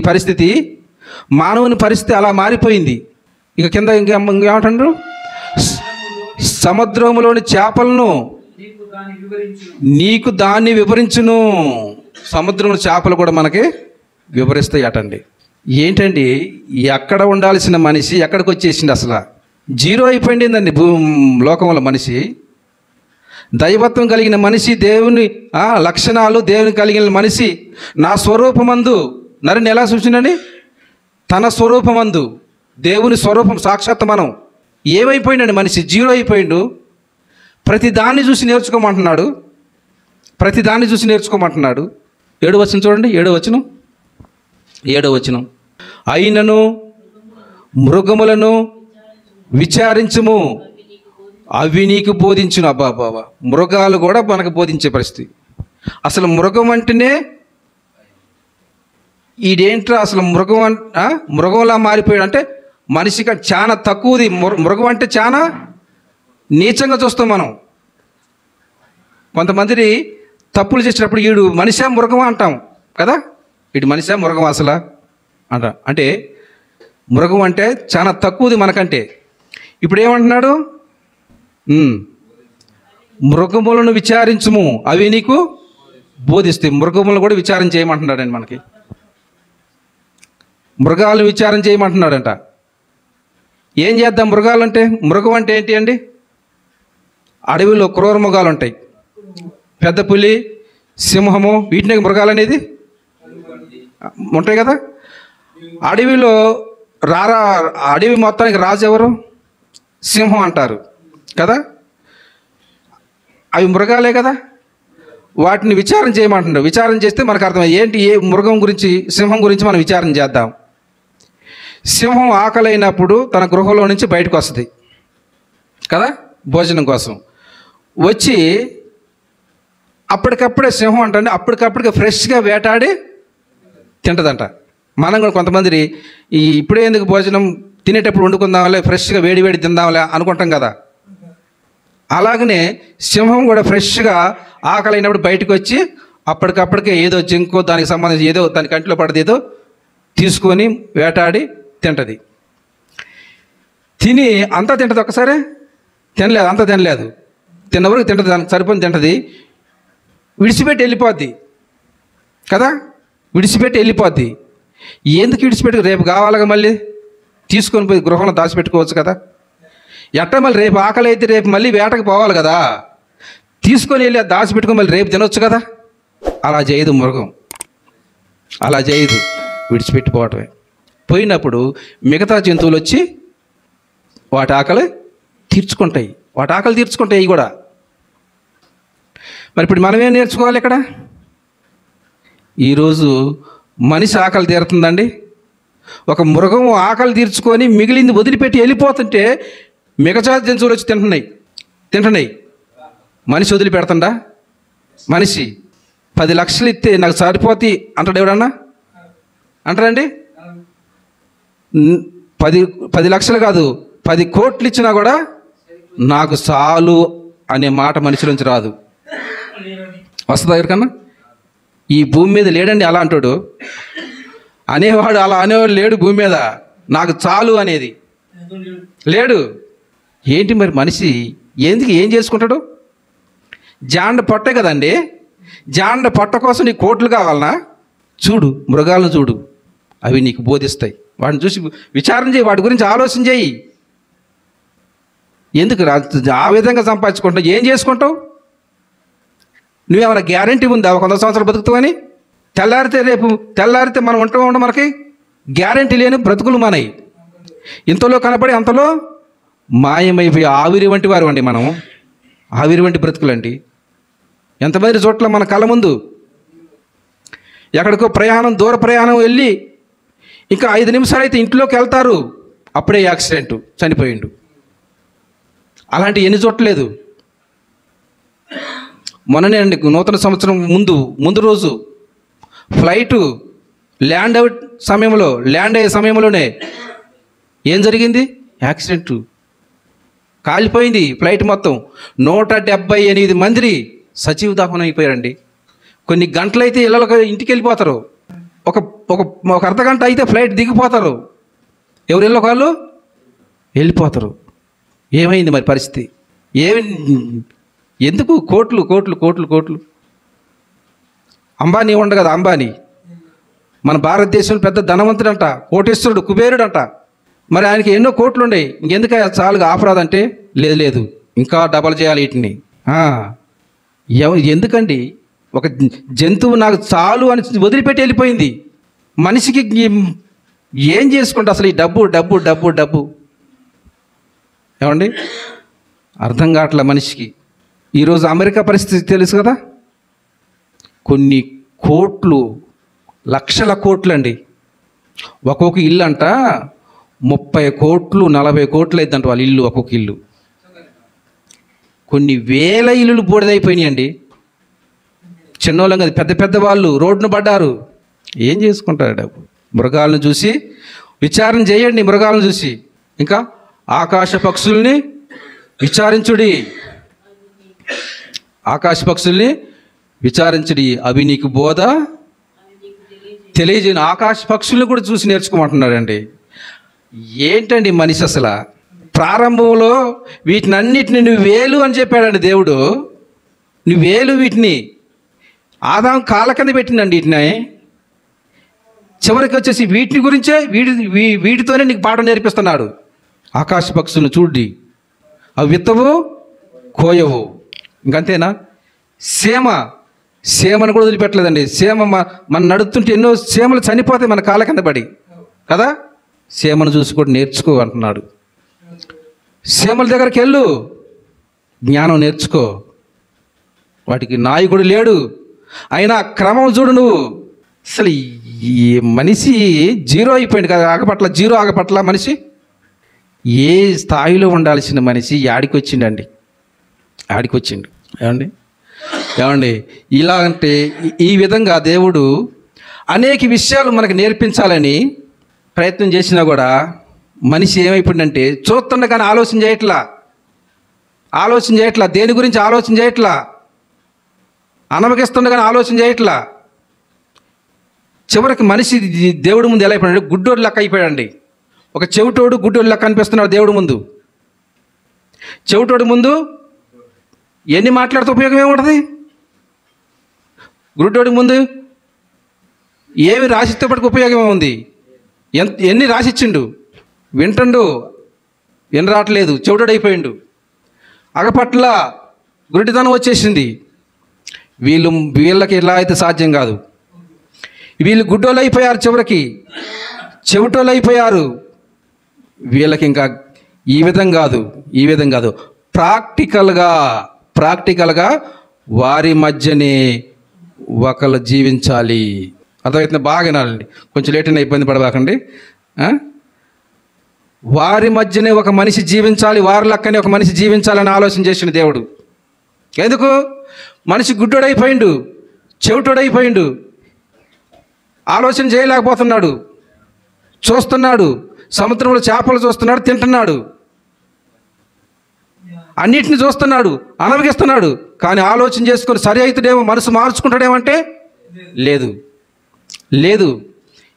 Speaker 1: పరిస్థితి, మానవుని పరిస్థితి అలా మారిపోయింది. ఇక కింద ఇంకేమంటారు? సముద్రములోని చేపలను నీకు దాన్ని వివరించును. సముద్రంలో చేపలు కూడా మనకి వివరిస్తాయి అటండి. ఏంటండి, ఎక్కడ ఉండాల్సిన మనిషి ఎక్కడికి వచ్చేసింది? అసలు జీరో అయిపోయిందండి లోకంలో మనిషి. దైవత్వం కలిగిన మనిషి, దేవుని లక్షణాలు దేవుని కలిగిన మనిషి, నా స్వరూపమందు నరుని ఎలా సూచించండి? తన స్వరూపమందు, దేవుని స్వరూపం సాక్షాత్ మనం. ఏమైపోయిందండి మనిషి? జీరో అయిపోయిండు. ప్రతి దాన్ని చూసి నేర్చుకోమంటున్నాడు. 7వ వచనం చూడండి, 7వ వచనం. అయినను మృగములను విచారించుము, అవి నీకు బోధించును. అబ్బాబా, మృగాలు కూడా మనకు బోధించే పరిస్థితి. అసలు మృగం అంటేనే ఈడేంట్రా అసలు మృగంలా మారిపోయాడు. అంటే మనిషి కంటే చాలా తక్కువది. మృగం అంటే చాలా నీచంగా చూస్తాం మనం. కొంతమంది తప్పులు చేసేటప్పుడు ఈడు మనిషా మృగమా అంటాం కదా. వీడు మనిషా మృగం అసలు అంటే మృగం అంటే చాలా తక్కువది మనకంటే. ఇప్పుడు ఏమంటున్నాడు? మృగములను విచారించుము, అవి నీకు బోధిస్తాయి. మృగములను కూడా విచారం చేయమంటున్నాడండి. మనకి మృగాలను విచారం చేయమంటున్నాడంట. ఏం చేద్దాం మృగాలంటే? మృగం అంటే ఏంటి అండి? అడవిలో క్రూర మృగాలు ఉంటాయి, పెద్ద పులి, సింహము, వీటిని మృగాలు అనేది ఉంటాయి కదా. అడవిలో అడవి మొత్తానికి రాజు ఎవరు? సింహం అంటారు కదా. అవి మృగాలే కదా. వాటిని విచారణ చేయమంటున్నాడు. విచారణ చేస్తే మనకు అర్థమయ్యి ఏంటి, ఏ మృగం గురించి, సింహం గురించి మనం విచారణ చేద్దాం. సింహం ఆకలైనప్పుడు తన గృహంలో నుంచి బయటకు వస్తుంది కదా, భోజనం కోసం వచ్చి అప్పటికప్పుడే సింహం అంటే అప్పటికప్పటికే ఫ్రెష్గా వేటాడి తింటదంట. మనం కూడా కొంతమంది ఇప్పుడే ఎందుకు భోజనం, తినేటప్పుడు వండుకుందాంలే, ఫ్రెష్గా వేడి వేడి తిందాంలే అనుకుంటాం కదా. అలాగనే సింహం కూడా ఫ్రెష్గా ఆకలైనప్పుడు బయటకు వచ్చి అప్పటికప్పటికే ఏదో జింకో దానికి సంబంధించి ఏదో దాని కంటిలో పడదు ఏదో తీసుకొని వేటాడి తింటది. తిని అంతా తింటది, ఒక్కసారి తినలేదు, అంతా తినలేదు, తిన్నవరకు తింటది, దానికి సరిపోని తింటది, విడిచిపెట్టి వెళ్ళిపోద్ది కదా. విడిచిపెట్టి వెళ్ళిపోద్ది. ఎందుకు విడిచిపెట్టి? రేపు కావాలిగా మళ్ళీ తీసుకొని పోయి గృహంలో దాచిపెట్టుకోవచ్చు కదా. ఎట్ట మళ్ళీ రేపు ఆకలి అయితే రేపు మళ్ళీ వేటకు పోవాలి కదా, తీసుకొని వెళ్ళి దాచిపెట్టుకొని మళ్ళీ రేపు తినొచ్చు కదా. అలా చేయదు మృగం, అలా చేయదు, విడిచిపెట్టిపోవటమే. పోయినప్పుడు మిగతా జంతువులు వచ్చి వాటి ఆకలి తీర్చుకుంటాయి, వాటి ఆకలి తీర్చుకుంటాయి కూడా. మరి ఇప్పుడు మనమేం నేర్చుకోవాలి ఇక్కడ? ఈరోజు మనిషి ఆకలి తీరుతుందండి. ఒక మృగం ఆకలి తీర్చుకొని మిగిలింది వదిలిపెట్టి వెళ్ళిపోతుంటే మిగతా జంతువులు వచ్చి తింటున్నాయి. మనిషి వదిలిపెడుతుండా? మనిషి 10 లక్షలు ఇస్తే నాకు సరిపోతాయి అంటాడు ఎవడన్నా? అంటారండి? 10 లక్షలు కాదు, 10 కోట్లు ఇచ్చినా కూడా నాకు చాలు అనే మాట మనిషిలోంచి రాదు. వస్తుందా ఎవరికన్నా? ఈ భూమి మీద లేడండి అలా అంటాడు అనేవాడు, అలా అనేవాడు లేడు భూమి మీద. నాకు చాలు అనేది లేడు. ఏంటి మరి మనిషి ఎందుకు ఏం చేసుకుంటాడు? జాండ పొట్టే కదండి. జాండ పొట్ట కోసం నీకు కోట్లు కావాలనా? చూడు, మృగాలను చూడు, అవి నీకు బోధిస్తాయి. వాటిని చూసి విచారణ చేయి, వాటి గురించి ఆలోచన చేయి. ఎందుకు ఆ విధంగా సంపాదించుకుంటావు? ఏం చేసుకుంటావు? నువ్వేమైనా గ్యారంటీ ఉందా 100 సంవత్సరాలు బతుకుతావని? తెల్లారితే మనం ఉంటాం, మనకి గ్యారంటీ లేని బ్రతుకులు మనవి. ఇంతలో కనపడి అంతలో మాయమైపోయి ఆవిరి వంటి వారు అండి మనం. ఆవిరి వంటి బ్రతుకులండి. ఎంతమంది చోట్ల మన కళ్ళ ముందు ఎక్కడికో దూర ప్రయాణం వెళ్ళి ఇంకా 5 నిమిషాలు అయితే ఇంట్లోకి వెళ్తారు, అప్పుడే యాక్సిడెంట్, చనిపోయిండు. అలాంటి ఎన్ని చోట్లేదు. మొన్ననే అండి, నూతన సంవత్సరం ముందు రోజు ఫ్లైటు ల్యాండ్ అయ్యే సమయంలోనే ఏం జరిగింది? యాక్సిడెంట్, కాలిపోయింది ఫ్లైట్ మొత్తం. 178 మంది సజీవ దహనం అయిపోయారండి. కొన్ని గంటలైతే ఇంటికి వెళ్ళిపోతారు. ఒక అర్ధగంట అయితే ఫ్లైట్ దిగిపోతారు. ఎవరు ఇళ్ళ వాళ్ళు వెళ్ళిపోతారు. ఏమైంది మరి పరిస్థితి? ఎందుకు కోట్లు కోట్లు కోట్లు కోట్లు? అంబానీ ఉండ కదా, అంబానీ మన భారతదేశంలో పెద్ద ధనవంతుడంట, కోటేశ్వరుడు, కుబేరుడంట. మరి ఆయనకి ఎన్నో కోట్లు ఉన్నాయి, ఇంకెందుకు చాలుగా ఆఫరాదంటే లేదు ఇంకా డబల్ చేయాలి వీటిని. ఎందుకండి? ఒక జంతువు నాకు చాలు అని వదిలిపెట్టి వెళ్ళిపోయింది. మనిషికి ఏం చేసుకుంటా అసలు ఈ డబ్బు డబ్బు డబ్బు డబ్బు ఏమండి? అర్థం కావట్లే మనిషికి. ఈరోజు అమెరికా పరిస్థితి తెలుసు కదా. కొన్ని కోట్లు, లక్షల కోట్లు అండి. ఒక్కొక్క ఇల్లు అంట 30 కోట్లు 40 కోట్లు అయిద్దంట వాళ్ళ ఇల్లు, ఒక్కొక్క ఇల్లు. కొన్ని వేల ఇల్లులు బూడిదైపోయినాయండి. చిన్నోళ్ళం కదా, పెద్ద వాళ్ళు రోడ్డును పడ్డారు. ఏం చేసుకుంటారు డబ్బు? మృగాలను చూసి విచారణ చేయండి. మృగాలను చూసి ఇంకా ఆకాశ పక్షుల్ని విచారించుడి. ఆకాశ పక్షుల్ని విచారించుడి, అవి నీకు బోధ తెలియజేయను. ఆకాశ పక్షుల్ని కూడా చూసి నేర్చుకోమంటున్నాడండి. ఏంటండి మనిషి అసలు? ప్రారంభంలో వీటినన్నిటిని నువ్వు వేలు అని చెప్పాడండి దేవుడు. నువ్వు వేలు వీటిని ఆదాం కాళ్ళ కింద పెట్టిందండి. వీటిని చివరికి వచ్చేసి వీటిని గురించే వీటితోనే నీకు పాఠం నేర్పిస్తున్నాడు. ఆకాశ పక్షులను చూడి, అవి విత్తవు కోయవు. ఇంకంతేనా? సేమను కూడా వదిలిపెట్టలేదండి. మనం నడుస్తుంటే ఎన్నో సేమలు చనిపోతాయి మన కాళ్ళ కింద పడి కదా. సేమను చూసి కూడా నేర్చుకో అంటున్నాడు. సేమల దగ్గరికి వెళ్ళు, జ్ఞానం నేర్చుకో. వాటికి నాయకుడు లేడు, అయినా క్రమం చూడు నువ్వు. అసలు ఈ మనిషి జీరో అయిపోయింది కదా, ఆగపట్ల మనిషి. ఏ స్థాయిలో ఉండాల్సిన మనిషి యాడికి వచ్చిండండి, ఏమండి ఇలా అంటే ఈ విధంగా దేవుడు అనేక విషయాలు మనకు నేర్పించాలని ప్రయత్నం చేసినా కూడా మనిషి ఏమైపోయిందంటే చూస్తుండగానే ఆలోచన చేయట్లా, దేని గురించి ఆలోచన చేయట్లా, అనమకిస్తుండగానే ఆలోచన చేయట్లా. చివరికి మనిషి దేవుడి ముందు ఎలా అయిపోయాడు? గుడ్డోడు లెక్క అయిపోయాడండి. ఒక చెవిటోడు గుడ్డోడు లెక్క అనిపిస్తున్నాడు దేవుడి ముందు. చెవిటోడి ముందు ఎన్ని మాట్లాడితే ఉపయోగం ఏముంటుంది? గుడ్డోడి ముందు ఏమి రాసిస్తే పట్టుకు ఉపయోగం ఉంది? ఎన్ని రాసిచ్చిండు, వింటుండు, వినరాట్లేదు, చెవిటోడైపోయిండు. అగపట్ల గుడ్డితనం వచ్చేసింది. వీళ్ళకి ఇలా అయితే సాధ్యం కాదు. వీళ్ళు గుడ్డోళ్ళు అయిపోయారు, చివరికి చెవిటోళ్ళు అయిపోయారు. వీళ్ళకి ఇంకా ఈ విధం కాదు. ప్రాక్టికల్గా వారి మధ్యనే ఒకళ్ళు జీవించాలి. అర్థమవుతుంది? బాగా వినాలండి, కొంచెం లేట్ అయినా ఇబ్బంది పడబాకండి. వారి మధ్యనే ఒక మనిషి జీవించాలి, వారి లెక్కనే ఒక మనిషి జీవించాలని ఆలోచన చేసిన దేవుడు. ఎందుకు? మనిషి గుడ్డోడైపోయిండు, చెవిటోడైపోయిండు, ఆలోచన చేయలేకపోతున్నాడు. చూస్తున్నాడు, సముద్రంలో చేపలు చూస్తున్నాడు, తింటున్నాడు, అన్నిటిని చూస్తున్నాడు, అనుభవిస్తున్నాడు. కానీ ఆలోచన చేసుకొని సరి అవుతాడేమో, మనసు మార్చుకుంటాడేమంటే లేదు.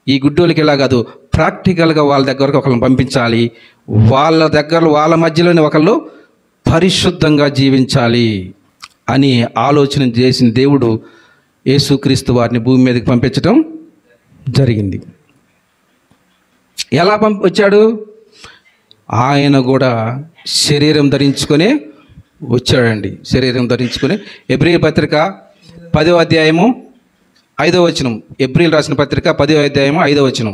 Speaker 1: ఈ గుడ్డోళ్ళకి ఇలా కాదు, ప్రాక్టికల్గా వాళ్ళ దగ్గరకు ఒకళ్ళని పంపించాలి, వాళ్ళ మధ్యలోనే ఒకళ్ళు పరిశుద్ధంగా జీవించాలి అని ఆలోచన చేసిన దేవుడు యేసుక్రీస్తు వారిని భూమి మీదకి పంపించడం జరిగింది. ఎలా వచ్చాడు? ఆయన కూడా శరీరం ధరించుకొని వచ్చాడండి. శరీరం ధరించుకొని ఎబ్రీల పత్రిక 10వ అధ్యాయము 5వ వచనం. ఎబ్రీల్ రాసిన పత్రిక 10వ అధ్యాయము 5వ వచనం.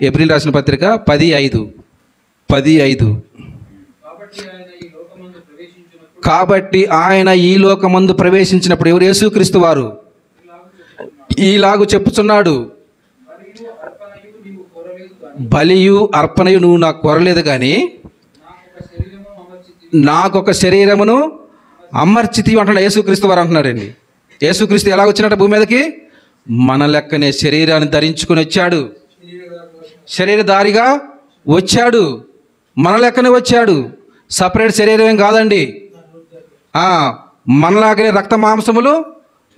Speaker 1: ఎబ్రీల్ రాసిన పత్రిక 10:5. కాబట్టి ఆయన ఈ లోకమందు ప్రవేశించినప్పుడు ఎవరు? యేసుక్రీస్తు వారు ఈలాగు చెప్పుచున్నాడు, బలియు అర్పణయు నువ్వు నాకు కోరలేదు కానీ నాకొక శరీరమును అమర్చితి అంటున్నాడు యేసుక్రీస్తు వారు అంటున్నాడండి. యేసుక్రీస్తు ఎలా వచ్చినట్టు భూమి మీదకి? మన లెక్కనే శరీరాన్ని ధరించుకొని వచ్చాడు, శరీరధారిగా వచ్చాడు, మన లెక్కనే వచ్చాడు. సపరేట్ శరీరం ఏం కాదండి, మనలాగనే రక్త మాంసములు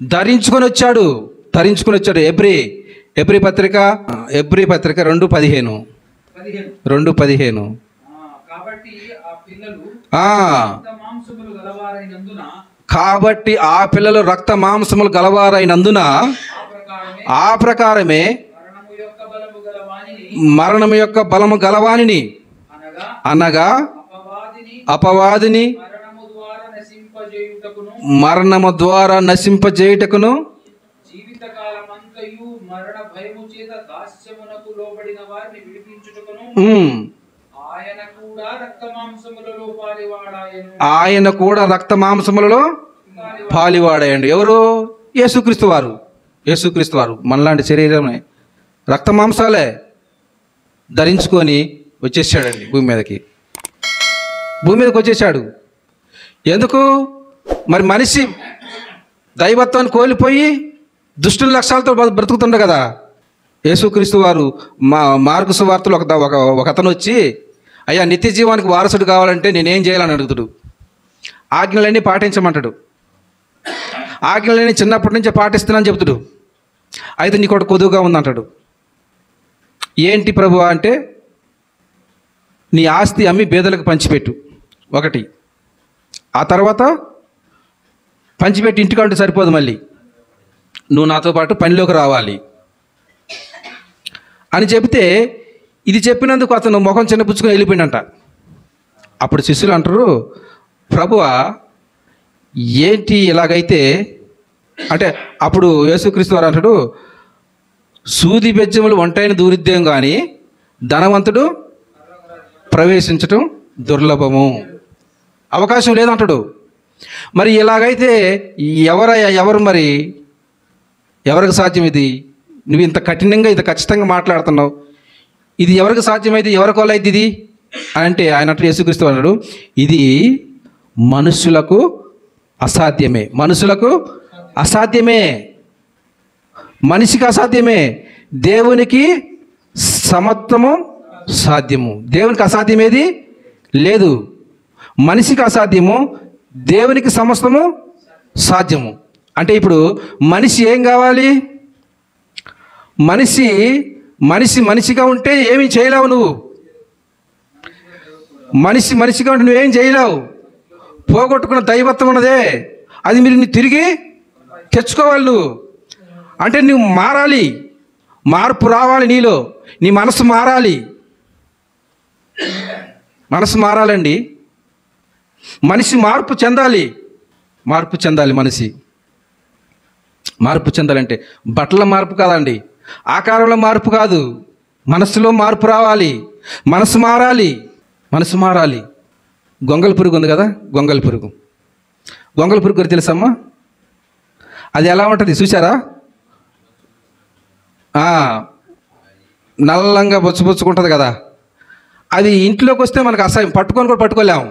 Speaker 1: ధరించుకొని వచ్చాడు. ఎబ్రీ పత్రిక 2:15. కాబట్టి ఆ పిల్లలు రక్త మాంసములు గలవారైనందున ఆ ప్రకారమే మరణము యొక్క బలము గలవానిని అనగా అపవాదిని మరణము ద్వారా నశింపజేయుటకును ఆయన కూడా రక్త మాంసములలో పాలివాడాయండి. ఎవరు? యేసుక్రీస్తు వారు మనలాంటి శరీరమే రక్త మాంసాలే ధరించుకొని వచ్చేసాడండి భూమి మీదకి వచ్చేసాడు. ఎందుకు? మరి మనిషి దైవత్వాన్ని కోల్పోయి దుష్టుల లక్ష్యాలతో బ్రతుకుతుండ కదా. యేసుక్రీస్తు వారు మార్కు సువార్తలో ఒక అతను వచ్చి, అయ్యా నిత్య జీవానికి వారసుడు కావాలంటే నేనేం చేయాలని అడుగుతాడు. ఆజ్ఞలన్నీ పాటించమంటాడు. ఆజ్ఞలన్నీ చిన్నప్పటి నుంచే పాటిస్తున్నాను చెప్తాడు. అయితే నీకు ఒకటి కొదువుగా ఉందంటాడు. ఏంటి ప్రభువా అంటే, నీ ఆస్తి అమ్మి బేదలకు పంచిపెట్టు ఒకటి, ఆ తర్వాత పంచిపెట్టి ఇంటికంటే సరిపోదు, మళ్ళీ నువ్వు నాతో పాటు పనిలోకి రావాలి అని చెబితే ఇది చెప్పినందుకు అతను ముఖం చిన్నపుచ్చుకొని వెళ్ళిపోయిందంట. అప్పుడు శిష్యులు అంటారు, ప్రభువా ఏంటి ఇలాగైతే అంటే, అప్పుడు యేసుక్రీస్తు వారు అంటాడు, సూది బెజ్జములు ఒంటైన దూరిద్దేం కానీ ధనవంతుడు ప్రవేశించటం దుర్లభము, అవకాశం లేదంటాడు. మరి ఇలాగైతే ఎవరు మరి ఎవరికి సాధ్యం ఇది? నువ్వు ఇంత కఠినంగా ఇంత ఖచ్చితంగా మాట్లాడుతున్నావు, ఇది ఎవరికి సాధ్యమైంది, ఎవరికి వల్ల అయింది ఇది అంటే ఆయన అంటే యేసుక్రీస్తు అన్నాడు, ఇది మనుషులకు అసాధ్యమే, మనుషులకు అసాధ్యమే, మనిషికి అసాధ్యమే, దేవునికి సమత్వము సాధ్యము. దేవునికి అసాధ్యమేది లేదు, మనిషికి అసాధ్యము, దేవునికి సమస్తము సాధ్యము. అంటే ఇప్పుడు మనిషి ఏం కావాలి? మనిషిగా ఉంటే ఏమీ చేయలేవు నువ్వు. మనిషిగా ఉంటే నువ్వేం చేయలేవు. పోగొట్టుకున్న దైవత్వం ఉన్నదే, అది మీరు తిరిగి తెచ్చుకోవాలి నువ్వు. అంటే నువ్వు మారాలి, మార్పు రావాలి నీలో, నీ మనసు మారాలి. మనసు మారాలండి, మనిషి మార్పు చెందాలి. మార్పు చెందాలంటే బట్టల మార్పు కాదండి, ఆకారంలో మార్పు కాదు, మనసులో మార్పు రావాలి, మనసు మారాలి. గొంగళి పురుగు ఉంది కదా, గొంగళి పురుగు గురించి తెలుసమ్మా? అది ఎలా ఉంటుంది చూసారా? నల్లంగా బొచ్చుకుంటుంది కదా, అది ఇంట్లోకి వస్తే మనకు అసహ్యం, పట్టుకొని కూడా పట్టుకోలేము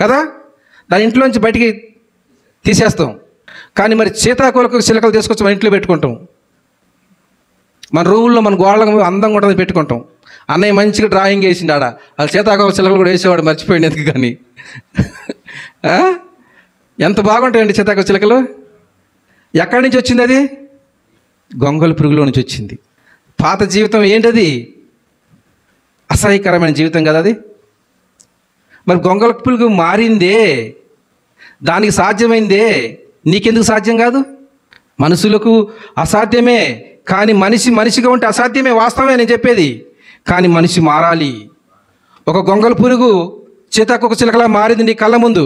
Speaker 1: కదా, దాని ఇంట్లోంచి బయటికి తీసేస్తాం. కానీ మరి సీతాకోలకు చిలకలు తీసుకొచ్చి మన ఇంట్లో పెట్టుకుంటాం, మన రూముల్లో మన గోళ్ళకు అందంగా ఉంటుంది పెట్టుకుంటాం. అన్నయ్య మంచిగా డ్రాయింగ్ వేసిండు ఆడ, అది సీతాకోక చిలకలు కూడా వేసేవాడు, మర్చిపోయింది ఎందుకు కానీ. ఎంత బాగుంటాయండి సీతాకోక చిలకలు. ఎక్కడి నుంచి వచ్చింది అది? గొంగళి పురుగులో నుంచి వచ్చింది. పాత జీవితం ఏంటది? అసహ్యకరమైన జీవితం కదా అది. మరి గొంగళి పురుగు మారిందే, దానికి సాధ్యమైందే, నీకెందుకు సాధ్యం కాదు? మనుషులకు అసాధ్యమే, కానీ మనిషిగా ఉంటే అసాధ్యమే, వాస్తవమే నేను చెప్పేది. కానీ మనిషి మారాలి. ఒక గొంగళి పురుగు సీతాకోక చిలకలా మారింది నీ కళ్ళ ముందు,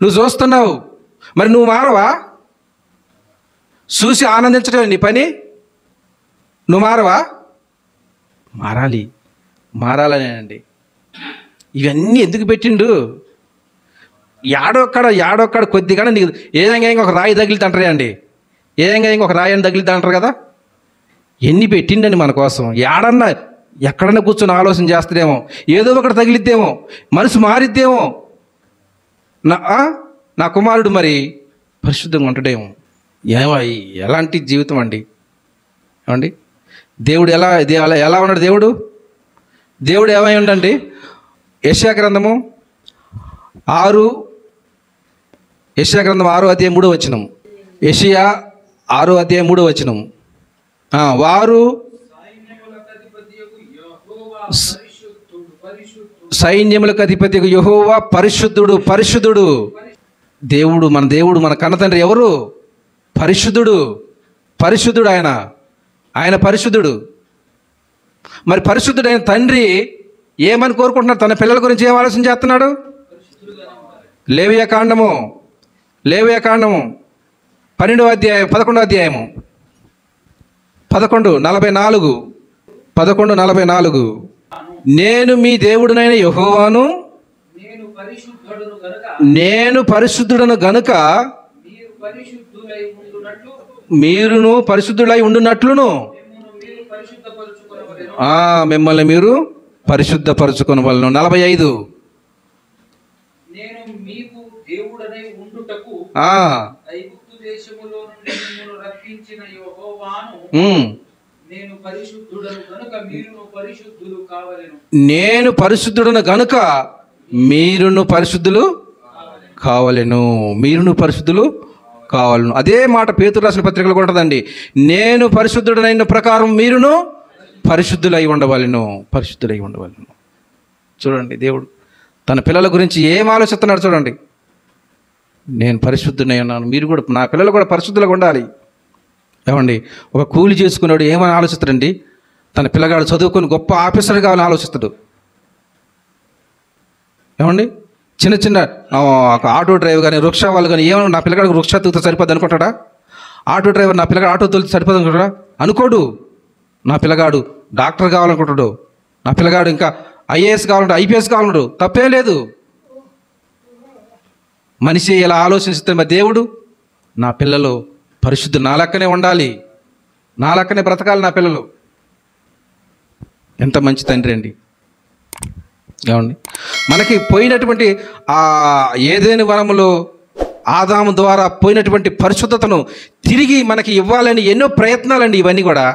Speaker 1: నువ్వు చూస్తున్నావు. మరి నువ్వు మారవా? చూసి ఆనందించడం నీ పని, నువ్వు మారవా? మారాలనేనండి. ఇవన్నీ ఎందుకు పెట్టిండు? యాడొక్కడ కొద్దిగా నీకు ఏదంగా ఒక రాయి తగిలితే అండి, ఏదంగా ఒక రాయి అని తగిలితే అంటారు కదా. ఎన్ని పెట్టిండని మన కోసం. ఎక్కడన్నా కూర్చొని ఆలోచన చేస్తాడేమో, ఏదో ఒకటి తగిలిద్దేమో, మనసు మారిద్దేమో. నా కుమారుడు మరి పరిశుద్ధంగా ఉంటాడేమో. ఎలాంటి జీవితం అండి ఏమండి? దేవుడు ఎలా ఉన్నాడు? దేవుడు ఏమై ఉండండి? యెషయా గ్రంథం 6 అధ్యాయం 3 వచనం. యెషయా 6 అధ్యాయం 3 వచనం. వారు సైన్యములకు అధిపతి యెహోవా పరిశుద్ధుడు. దేవుడు మన కన్నతండ్రి ఎవరు? పరిశుద్ధుడు ఆయన పరిశుద్ధుడు. మరి పరిశుద్ధుడైన తండ్రి ఏమని కోరుకుంటున్నాడు? తన పిల్లల గురించి ఏం ఆలోచన చేస్తున్నాడు? లేవియా కాండము 11వ అధ్యాయం 11:44 నేను మీ దేవుడునైన యెహోవాను, నేను పరిశుద్ధుడను గనుక మీరును పరిశుద్ధులై ఉండునట్లును మిమ్మల్ని మీరు పరిశుద్ధపరచుకొనవలెను. 45
Speaker 2: నేను మీకు దేవుడనై ఉండుటకు ఐగుప్తు దేశములో నుండి మిమ్మును రప్పించిన యెహోవాను, నేను పరిశుద్ధుడను గనుక మీరును పరిశుద్ధులు కావలెను.
Speaker 1: నేను పరిశుద్ధుడను గనుక మీరును పరిశుద్ధులు కావలెను. అదే మాట పేతురు రాసిన పత్రికలో కూడా ఉంటుందండి. నేను పరిశుద్ధుడనైన ప్రకారం మీరును పరిశుద్ధులై ఉండవలెను. చూడండి, దేవుడు తన పిల్లల గురించి ఏం ఆలోచిస్తున్నాడు చూడండి. నేను పరిశుద్ధునై ఉన్నాను, మీరు కూడా, నా పిల్లలు కూడా పరిశుద్ధులుగా ఉండాలి. ఏమండి, ఒక కూలి చేసుకున్నాడు ఏమని ఆలోచిస్తాడండి? తన పిల్లగాడు చదువుకొని గొప్ప ఆఫీసర్ కావాలని ఆలోచిస్తాడు. ఏమండి, చిన్న చిన్న ఆటో డ్రైవర్ కానీ రిక్షా వాళ్ళు కానీ ఏమన్నా నా పిల్లగాడికి రిక్షా తూగితే సరిపోద్ది అనుకుంటాడా? ఆటో డ్రైవర్ నా పిల్లగాడు ఆటో తోలితే సరిపోద్ది అనుకుంటాడా? అనుకోడు. నా పిల్లగాడు డాక్టర్ కావాలనుకుంటాడు, నా పిల్లగాడు ఇంకా ఐఏఎస్ కావాలంటాడు, ఐపీఎస్ కావాలంటాడు. తప్పేం లేదు. మనిషి ఇలా ఆలోచిస్తే మరి దేవుడు నా పిల్లలు పరిశుద్ధులు నా లెక్కనే ఉండాలి, నా లెక్కనే బ్రతకాలి నా పిల్లలు. ఎంత మంచి తండ్రి అండి. ఏమండి, మనకి పోయినటువంటి ఆ ఏదైనా వనములో ఆదాము ద్వారా పోయినటువంటి పరిశుద్ధతను తిరిగి మనకి ఇవ్వాలని ఎన్నో ప్రయత్నాలండి. ఇవన్నీ కూడా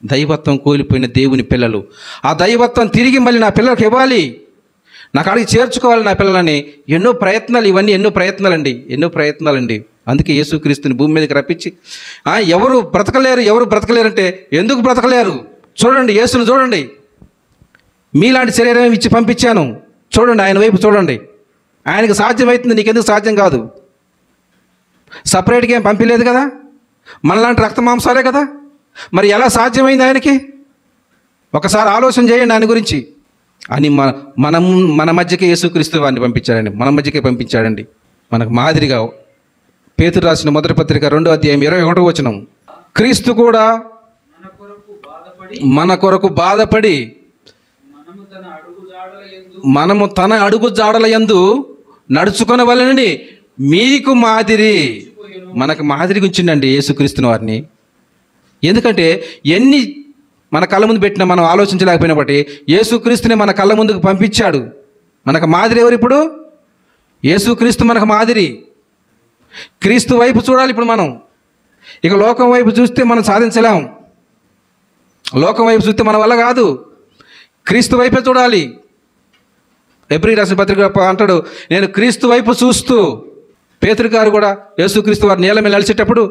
Speaker 1: దైవత్వం కోల్పోయిన దేవుని పిల్లలు ఆ దైవత్వం తిరిగి మళ్ళీ నా పిల్లలకు ఇవ్వాలి, నా కాడికి చేర్చుకోవాలి నా పిల్లలని ఎన్నో ప్రయత్నాలు. ఇవన్నీ ఎన్నో ప్రయత్నాలండి. అందుకే యేసుక్రీస్తుని భూమి మీదకి రప్పించి ఎవరు బ్రతకలేరంటే ఎందుకు బ్రతకలేరు? చూడండి, యేసును చూడండి. మీలాంటి శరీరం ఇచ్చి పంపించాను, చూడండి, ఆయన వైపు చూడండి. ఆయనకు సాధ్యమవుతుంది, నీకెందుకు సాధ్యం కాదు? సపరేట్గా ఏం పంపించలేదు కదా, మనలాంటి రక్త మాంసాలే కదా. మరి ఎలా సాధ్యమైంది ఆయనకి? ఒకసారి ఆలోచన చేయండి ఆయన గురించి అని. మన మధ్యకే యేసుక్రీస్తు వారిని పంపించాడండి, మన మధ్యకే పంపించాడండి. మనకు మాదిరిగా పేతురు రాసిన మొదటి పత్రిక 2వ అధ్యాయం 21వ వచనం, క్రీస్తు కూడా మన కొరకు బాధపడి మనము తన అడుగు జాడల యందు నడుచుకొనవలెనని మీకు మాదిరి, మనకు మాదిరి గుంచిండండి యేసుక్రీస్తుని వారిని. ఎందుకంటే ఎన్ని మన కళ్ళ ముందు పెట్టినా మనం ఆలోచించలేకపోయినా బట్టి యేసుక్రీస్తుని మన కళ్ళ ముందుకు పంపించాడు. మనకు మాదిరి ఎవరు? ఇప్పుడు యేసుక్రీస్తు మనకు మాదిరి. క్రీస్తు వైపు చూడాలి ఇప్పుడు మనం. ఇక లోకం వైపు చూస్తే మనం సాధించలేం, లోకం వైపు చూస్తే మన వల్ల కాదు. క్రీస్తు వైపే చూడాలి. ఎబ్రీ రాసిన పత్రిక అంటాడు, నేను క్రీస్తు వైపు చూస్తూ. పేతురు గారు కూడా యేసుక్రీస్తు వారు నేల మీద నడిచేటప్పుడు,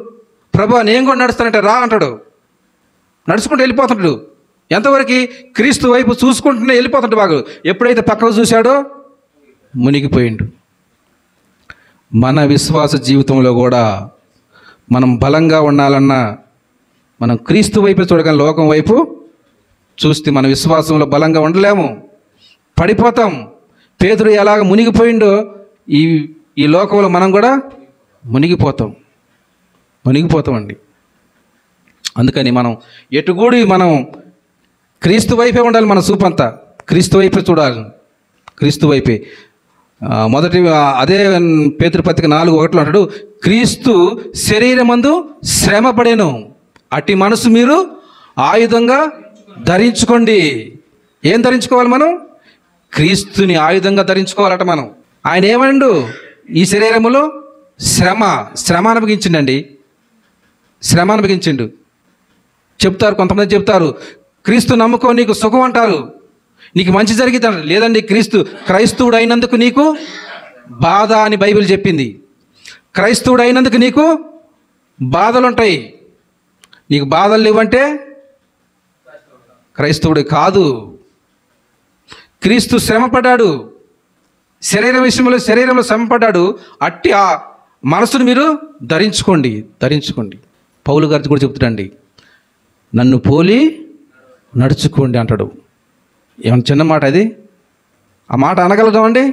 Speaker 1: ప్రభువా నేను కూడా నడుస్తానంటే రా అంటాడు. నడుచుకుంటూ వెళ్ళిపోతుంటాడు. ఎంతవరకు? క్రీస్తు వైపు చూసుకుంటూనే వెళ్ళిపోతుంటాడు. బాగు ఎప్పుడైతే పక్కకు చూశాడో మునిగిపోయిండు. మన విశ్వాస జీవితంలో కూడా మనం బలంగా ఉండాలన్నా మనం క్రీస్తు వైపు చూడగానే లోకం వైపు చూస్తే మన విశ్వాసంలో బలంగా ఉండలేము, పడిపోతాం. పేతురు ఎలాగ మునిగిపోయిండో ఈ లోకంలో మనం కూడా మునిగిపోతామండి. అందుకని మనం ఎటుగూడి మనం క్రీస్తు వైపే ఉండాలి. మన చూపంతా క్రీస్తు వైపే చూడాలి, క్రీస్తు వైపే. మొదటి అదే పేతురు పత్రిక 4:1 అంటాడు, క్రీస్తు శరీరమందు శ్రమ పడెను, అట్టి మనసు మీరు ఆయుధంగా ధరించుకోండి. ఏం ధరించుకోవాలి మనం? క్రీస్తుని ఆయుధంగా ధరించుకోవాలట మనం. ఆయన ఏమండు? ఈ శరీరములో శ్రమ అనుభవించిండండి, శ్రమ అనుభవించిండు. కొంతమంది చెప్తారు క్రీస్తు నమ్ముకో నీకు సుఖం అంటారు, నీకు మంచి జరిగితే. లేదండి, క్రైస్తవుడు అయినందుకు నీకు బాధ అని బైబిల్ చెప్పింది. క్రైస్తవుడు అయినందుకు నీకు బాధలు ఉంటాయి. నీకు బాధలు లేవంటే క్రైస్తవుడు కాదు. క్రీస్తు శ్రమపడ్డాడు, శరీరంలో శ్రమపడ్డాడు. అట్టి ఆ మనసును మీరు ధరించుకోండి. పౌలు గారి కూడా చెప్తాడండి, నన్ను పోలి నడుచుకోండి అంటాడు. ఏమన్నా చిన్న మాట అది? ఆ మాట అనగలదామండి?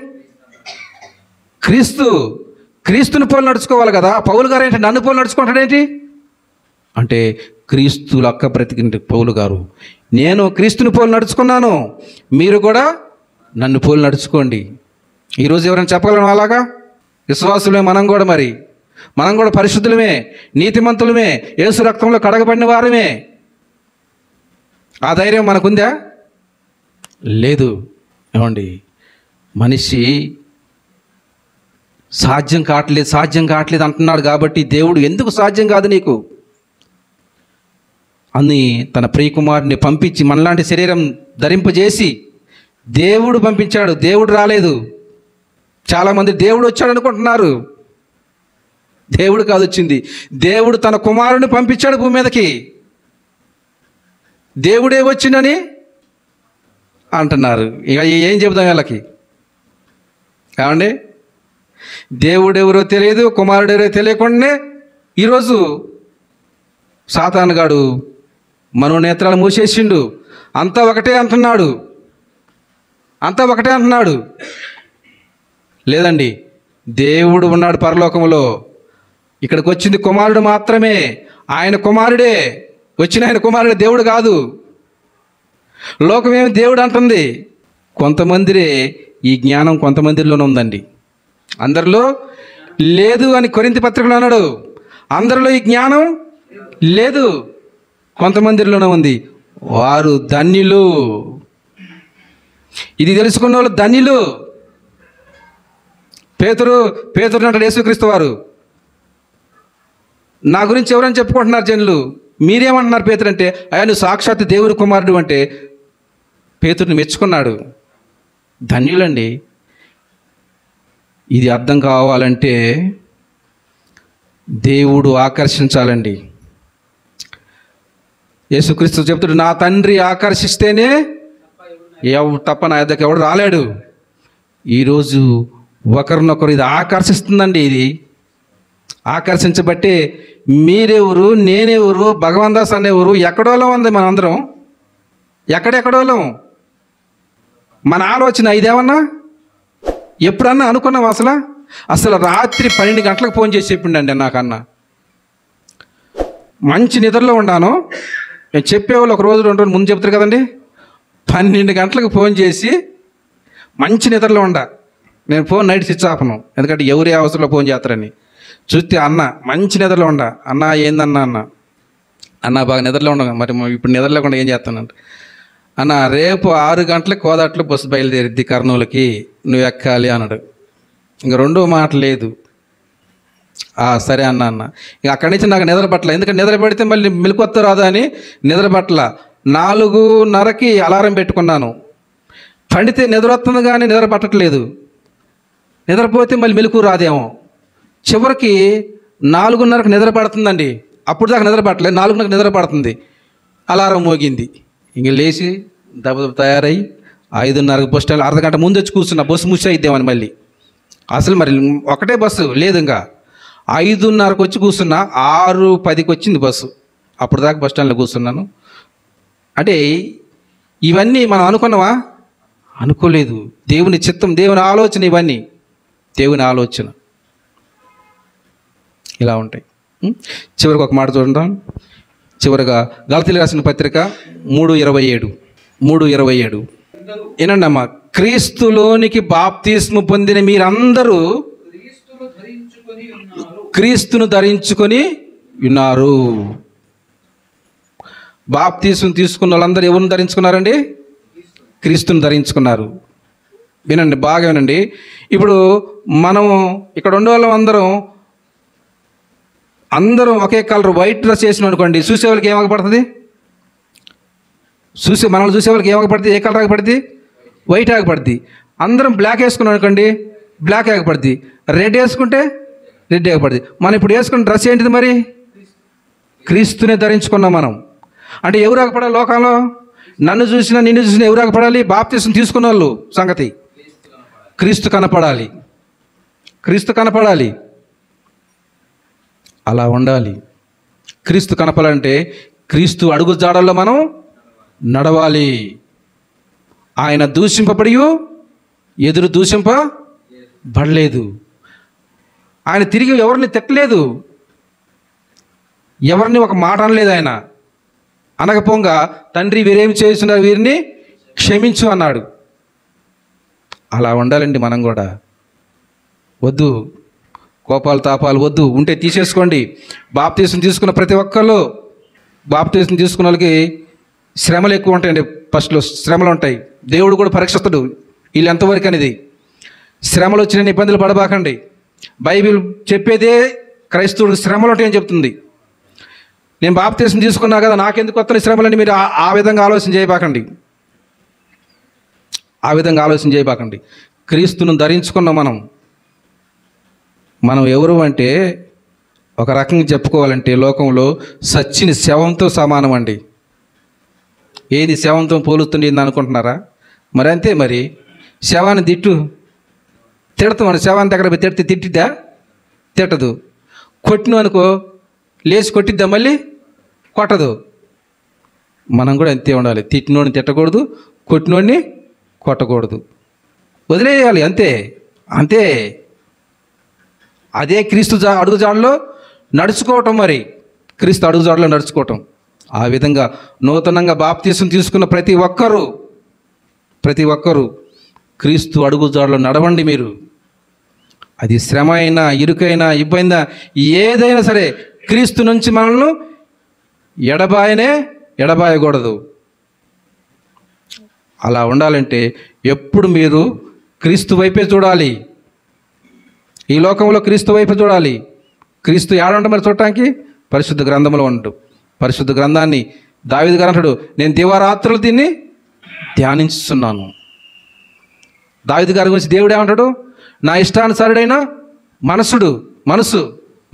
Speaker 1: క్రీస్తుని పోలి నడుచుకోవాలి కదా. పౌలు గారు ఏంటి నన్ను పోలి నడుచుకుంటాడేంటి అంటే, క్రీస్తు లక్క బ్రతికింది పౌలు గారు. నేను క్రీస్తుని పోలి నడుచుకున్నాను, మీరు కూడా నన్ను పోలి నడుచుకోండి. ఈరోజు ఎవరైనా చెప్పగలను అలాగా? విశ్వాసులమే మనం కూడా పరిశుద్ధులమే, నీతిమంతులమే, యేసు రక్తంలో కడగబడిన వారమే. ఆ ధైర్యం మనకుందా? లేదు. ఏమండి, మనిషి సాధ్యం కావట్లేదు అంటున్నాడు కాబట్టి దేవుడు ఎందుకు సాధ్యం కాదు నీకు అని తన ప్రియకుమారుని పంపించి మనలాంటి శరీరం ధరింపజేసి దేవుడు పంపించాడు. దేవుడు రాలేదు. చాలామంది దేవుడు వచ్చాడు అనుకుంటున్నారు. దేవుడు కాదు వచ్చింది, దేవుడు తన కుమారుని పంపించాడు భూమి మీదకి. దేవుడే వచ్చిందని అంటున్నారు. ఇక ఏం చెబుదాం వీళ్ళకి? ఏమండి, దేవుడెవరో తెలియదు, కుమారుడెవరో తెలియకుండానే ఈరోజు సాతానుగాడు మనోనేత్రాలు మూసేసిండు. అంతా ఒకటే అంటున్నాడు, అంతా ఒకటే అంటున్నాడు. లేదండి, దేవుడు ఉన్నాడు పరలోకంలో. ఇక్కడికి వచ్చింది కుమారుడు మాత్రమే. ఆయన కుమారుడే వచ్చిన, ఆయన కుమారుడు దేవుడు కాదు. లోకమేమి దేవుడు అంటుంది. కొంతమందిరే ఈ జ్ఞానం కొంతమందిలోనే ఉందండి, అందరిలో లేదు అని కొరింథీ పత్రికలో అన్నాడు. అందరిలో ఈ జ్ఞానం లేదు, కొంతమందిలోనే ఉంది. వారు ధన్యులు. ఇది తెలుసుకున్న వాళ్ళు ధన్యులు. పేతురు అంటాడు యేసుక్రీస్తు వారు, నా గురించి ఎవరని చెప్పుకుంటున్నారు జనులు, మీరేమంటున్నారు పేతురు అంటే, అయ్యా నువ్వు సాక్షాత్ దేవుడి కుమారుడు అంటే పేతురుని మెచ్చుకున్నాడు. ధన్యులండి. ఇది అర్థం కావాలంటే దేవుడు ఆకర్షించాలండి. యేసుక్రీస్తు చెప్తాడు, నా తండ్రి ఆకర్షిస్తేనే తప్ప నా దగ్గరికి ఎవడు రాలేడు. ఈరోజు ఒకరినొకరు ఇది ఆకర్షిస్తుందండి. ఇది ఆకర్షించబట్టే మీరెవరు, నేనెవరు, భగవందాస్ అనేవరు, ఎక్కడోలో ఉంది మనందరం. ఎక్కడెక్కడోలం. మన ఆలోచన ఇదేమన్నా ఎప్పుడన్నా అనుకున్నాం? అసలు రాత్రి 12 గంటలకు ఫోన్ చేసి చెప్పిండండి నాకన్నా. మంచి నిద్రలో ఉన్నాను. నేను చెప్పేవాళ్ళు ఒక రోజు 2 రోజులు ముందు చెప్తారు కదండి. 12 గంటలకు ఫోన్ చేసి మంచి నిద్రలో ఉండా. నేను ఫోన్ నైట్ స్విచ్ ఆపను, ఎందుకంటే ఎవరి అవసరంలో ఫోన్ చేస్తారని. చూస్తే అన్న మంచి నిద్రలో ఉండా. అన్న ఏందన్నా అన్న బాగా నిద్రలో ఉండగా, మరి ఇప్పుడు నిద్ర లేకుండా ఏం చేస్తానంటే, అన్న రేపు 6 గంటలకు కోదాట్లో బస్సు బయలుదేరిద్ది కర్నూలుకి, నువ్వు ఎక్కాలి అన్నాడు. ఇంక రెండో మాట లేదు. సరే అన్న. ఇక అక్కడి నుంచి నాకు నిద్ర పట్టల, ఎందుకంటే నిద్ర పడితే మళ్ళీ మెలకువత్త రాదా అని నిద్ర పట్టల. 4:30కి అలారం పెట్టుకున్నాను. పండితే నిద్ర వస్తుంది కానీ నిద్ర పట్టట్లేదు. నిద్రపోతే మళ్ళీ మెలకు రాదేమో. చివరికి 4:30కి నిద్ర పడుతుందండి. అప్పుడు దాకా నిద్ర పట్టలేదు, 4:30కి నిద్ర పడుతుంది. అలారం మోగింది. ఇంక లేచి దెబ్బ తయారై 5:30కి బస్ స్టాండ్ అర్ధగంట ముందు వచ్చి కూర్చున్నా, బస్సు ముచ్చయిద్దామని. మళ్ళీ అసలు మరి ఒకటే బస్సు లేదు. ఇంకా 5:30కి వచ్చి కూర్చున్నా, 6:10కి వచ్చింది బస్సు. అప్పుడు దాకా బస్ స్టాండ్లో కూర్చున్నాను. అంటే ఇవన్నీ మనం అనుకున్నావా? అనుకోలేదు. దేవుని చిత్తం, దేవుని ఆలోచన, ఇవన్నీ దేవుని ఆలోచన ఇలా ఉంటాయి. చివరికి ఒక మాట చూడండి. చివరిగా గలతీయులకు రాసిన పత్రిక 3:27 ఏనండి అమ్మా, క్రీస్తులోనికి బాప్తిస్ము పొందిన మీరందరూ క్రీస్తును ధరించుకొని ఉన్నారు. బాప్తిస్ము తీసుకున్న వాళ్ళందరూ ఎవరిని ధరించుకున్నారండి? క్రీస్తుని ధరించుకున్నారు. వినండి, బాగా వినండి. ఇప్పుడు మనం ఇక్కడ ఉండే వాళ్ళం అందరం ఒకే కలర్ వైట్ డ్రెస్ వేసినాం అనుకోండి, చూసేవాళ్ళకి ఏమగపడుతుంది? మనల్ని చూసేవాళ్ళకి ఏమగపడుతుంది? ఏ కలర్ ఆగపడుతుంది? వైట్ ఆగపడుతుంది. అందరం బ్లాక్ వేసుకున్నాం అనుకోండి, బ్లాక్ ఆగపడుతుంది. రెడ్ వేసుకుంటే రెడ్ ఆగపడుతుంది. మనం ఇప్పుడు వేసుకున్న డ్రెస్ ఏంటిది మరి? క్రీస్తునే ధరించుకున్నాం మనం. అంటే ఎవరు ఆగపడాలి లోకంలో? నన్ను చూసినా నిన్ను చూసినా ఎవరు ఆగపడాలి? బాప్తిసం తీసుకున్న వాళ్ళు సంగతి. క్రీస్తు కనపడాలి, క్రీస్తు కనపడాలి. అలా ఉండాలి. క్రీస్తు కనపడాలంటే క్రీస్తు అడుగు జాడల్లో మనం నడవాలి. ఆయన దూషింపబడి ఎదురు దూషింపబడలేదు. ఆయన తిరిగి ఎవరిని తిట్టలేదు, ఎవరిని ఒక మాట అనలేదు. ఆయన అనకపోగా తండ్రి వీరేం చేస్తున్నారు, వీరిని క్షమించు అన్నాడు. అలా ఉండాలండి మనం కూడా. వద్దు కోపాలు తాపాలు వద్దు, ఉంటే తీసేసుకోండి. బాప్తిసం తీసుకున్న ప్రతి ఒక్కళ్ళు, బాప్తిసం తీసుకున్న వాళ్ళకి శ్రమలు ఎక్కువ ఉంటాయండి. ఫస్ట్లో శ్రమలు ఉంటాయి. దేవుడు కూడా పరీక్షిస్తాడు వీళ్ళు ఎంతవరకు అనేది. శ్రమలు వచ్చిన ఇబ్బందులు పడబాకండి. బైబిల్ చెప్పేదే క్రైస్తవుడికి శ్రమలు ఉంటాయని చెప్తుంది. నేను బాప్తిసం తీసుకున్నా కదా, నాకెందుకు వస్తున్న శ్రమలని మీరు ఆ విధంగా ఆలోచన చేయబాకండి. ఆ విధంగా ఆలోచన చేయబాకండి. క్రీస్తును ధరించుకున్న మనం ఎవరు అంటే, ఒక రకంగా చెప్పుకోవాలంటే లోకంలో సచ్చిన శవంతో సమానం అండి. ఏది శవంతో పోలుస్తుంది అనుకుంటున్నారా? మరి అంతే. మరి శవాన్ని తిడతాం. శవాన్ని దగ్గర తిడితే తిట్టిద్దా? తిట్టదు. కొట్టిన అనుకో లేచి కొట్టిద్దా? మళ్ళీ కొట్టదు. మనం కూడా అంతే ఉండాలి. తిట్టినోడిని తిట్టకూడదు, కొట్టినోడిని కొట్టకూడదు, వదిలేయాలి. అంతే అంతే. అదే క్రీస్తు అడుగుజాడలో నడుచుకోవటం. మరి క్రీస్తు అడుగుజాడలో నడుచుకోవటం. ఆ విధంగా నూతనంగా బాప్తీసం తీసుకున్న ప్రతి ఒక్కరూ క్రీస్తు అడుగుజాడలో నడవండి. మీరు అది శ్రమ అయినా, ఇరుకైనా, ఇబ్బంది ఏదైనా సరే క్రీస్తు నుంచి మనల్ని ఎడబాయకూడదు. అలా ఉండాలంటే ఎప్పుడు మీరు క్రీస్తు వైపే చూడాలి. ఈ లోకంలో క్రీస్తు వైపు చూడాలి. క్రీస్తు ఏడంట మరి చూడటానికి? పరిశుద్ధ గ్రంథంలో ఉండు. పరిశుద్ధ గ్రంథాన్ని దావీదు గారు అంటాడు, నేను దివారాత్రులు దీన్ని ధ్యానించుతున్నాను. దావీదు గారి గురించి దేవుడు ఏమంటాడు? నా ఇష్టానుసారుడైన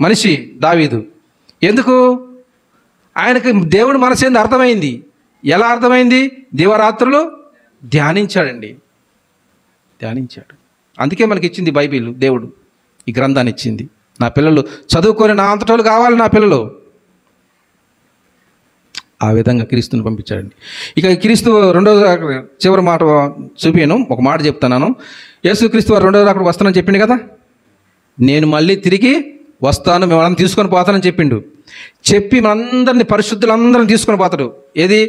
Speaker 1: మనిషి దావీదు. ఎందుకు? ఆయనకి దేవుడు మనసు ఏంది అర్థమైంది. ఎలా అర్థమైంది? దివారాత్రులు ధ్యానించాడు. అందుకే మనకి ఇచ్చింది బైబిల్. దేవుడు ఈ గ్రంథాన్ని ఇచ్చింది. నా పిల్లలు చదువుకొని నా అంతటోళ్ళు కావాలి. నా పిల్లలు ఆ విధంగా క్రీస్తుని పంపించాడండి. ఇక క్రీస్తు రెండవ చివరి మాట చూపాను. ఒక మాట చెప్తున్నాను. యేసుక్రీస్తు వారు రెండవ అక్కడ వస్తానని చెప్పిండు కదా. నేను మళ్ళీ తిరిగి వస్తాను, మిమ్మల్ని తీసుకొని పోతానని చెప్పి మనందరినీ, పరిశుద్ధులందరినీ తీసుకొని పోతాడు. ఏది?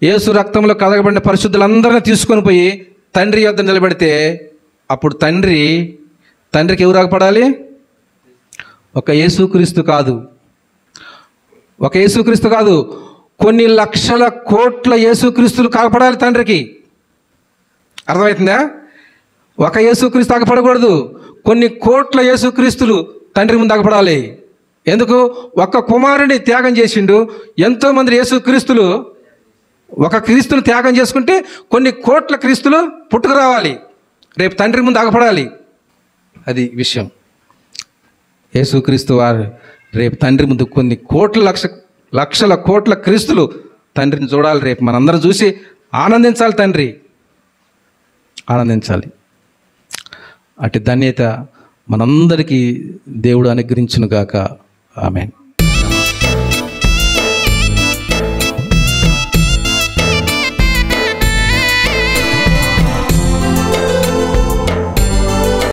Speaker 1: యేసు రక్తంలో కడగబడిన పరిశుద్ధులందరినీ తీసుకొని పోయి తండ్రి యొద్ద నిలబెడితే అప్పుడు తండ్రికి ఎవరు రాకపడాలి? ఒక యేసుక్రీస్తు కాదు, కొన్ని లక్షల కోట్ల యేసుక్రీస్తులు కాకపడాలి తండ్రికి. అర్థమవుతుందా? ఒక యేసుక్రీస్తు ఆగపడకూడదు, కొన్ని కోట్ల యేసుక్రీస్తులు తండ్రి ముందు ఆగపడాలి. ఎందుకు? ఒక్క కుమారుని త్యాగం చేసిండు. ఎంతోమంది యేసుక్రీస్తులు ఒక క్రీస్తుని త్యాగం చేసుకుంటే కొన్ని కోట్ల క్రీస్తులు పుట్టుకు రావాలి. రేపు తండ్రి ముందు ఆగపడాలి. అది విషయం. యేసుక్రీస్తు వారు రేపు తండ్రి ముందు కొన్ని లక్షల కోట్ల క్రీస్తులు తండ్రిని చూడాలి. రేపు మనందరం చూసి ఆనందించాలి. తండ్రి ఆనందించాలి. అటు ధన్యత మనందరికీ దేవుడు అనుగ్రహించును గాక. ఆమేన్.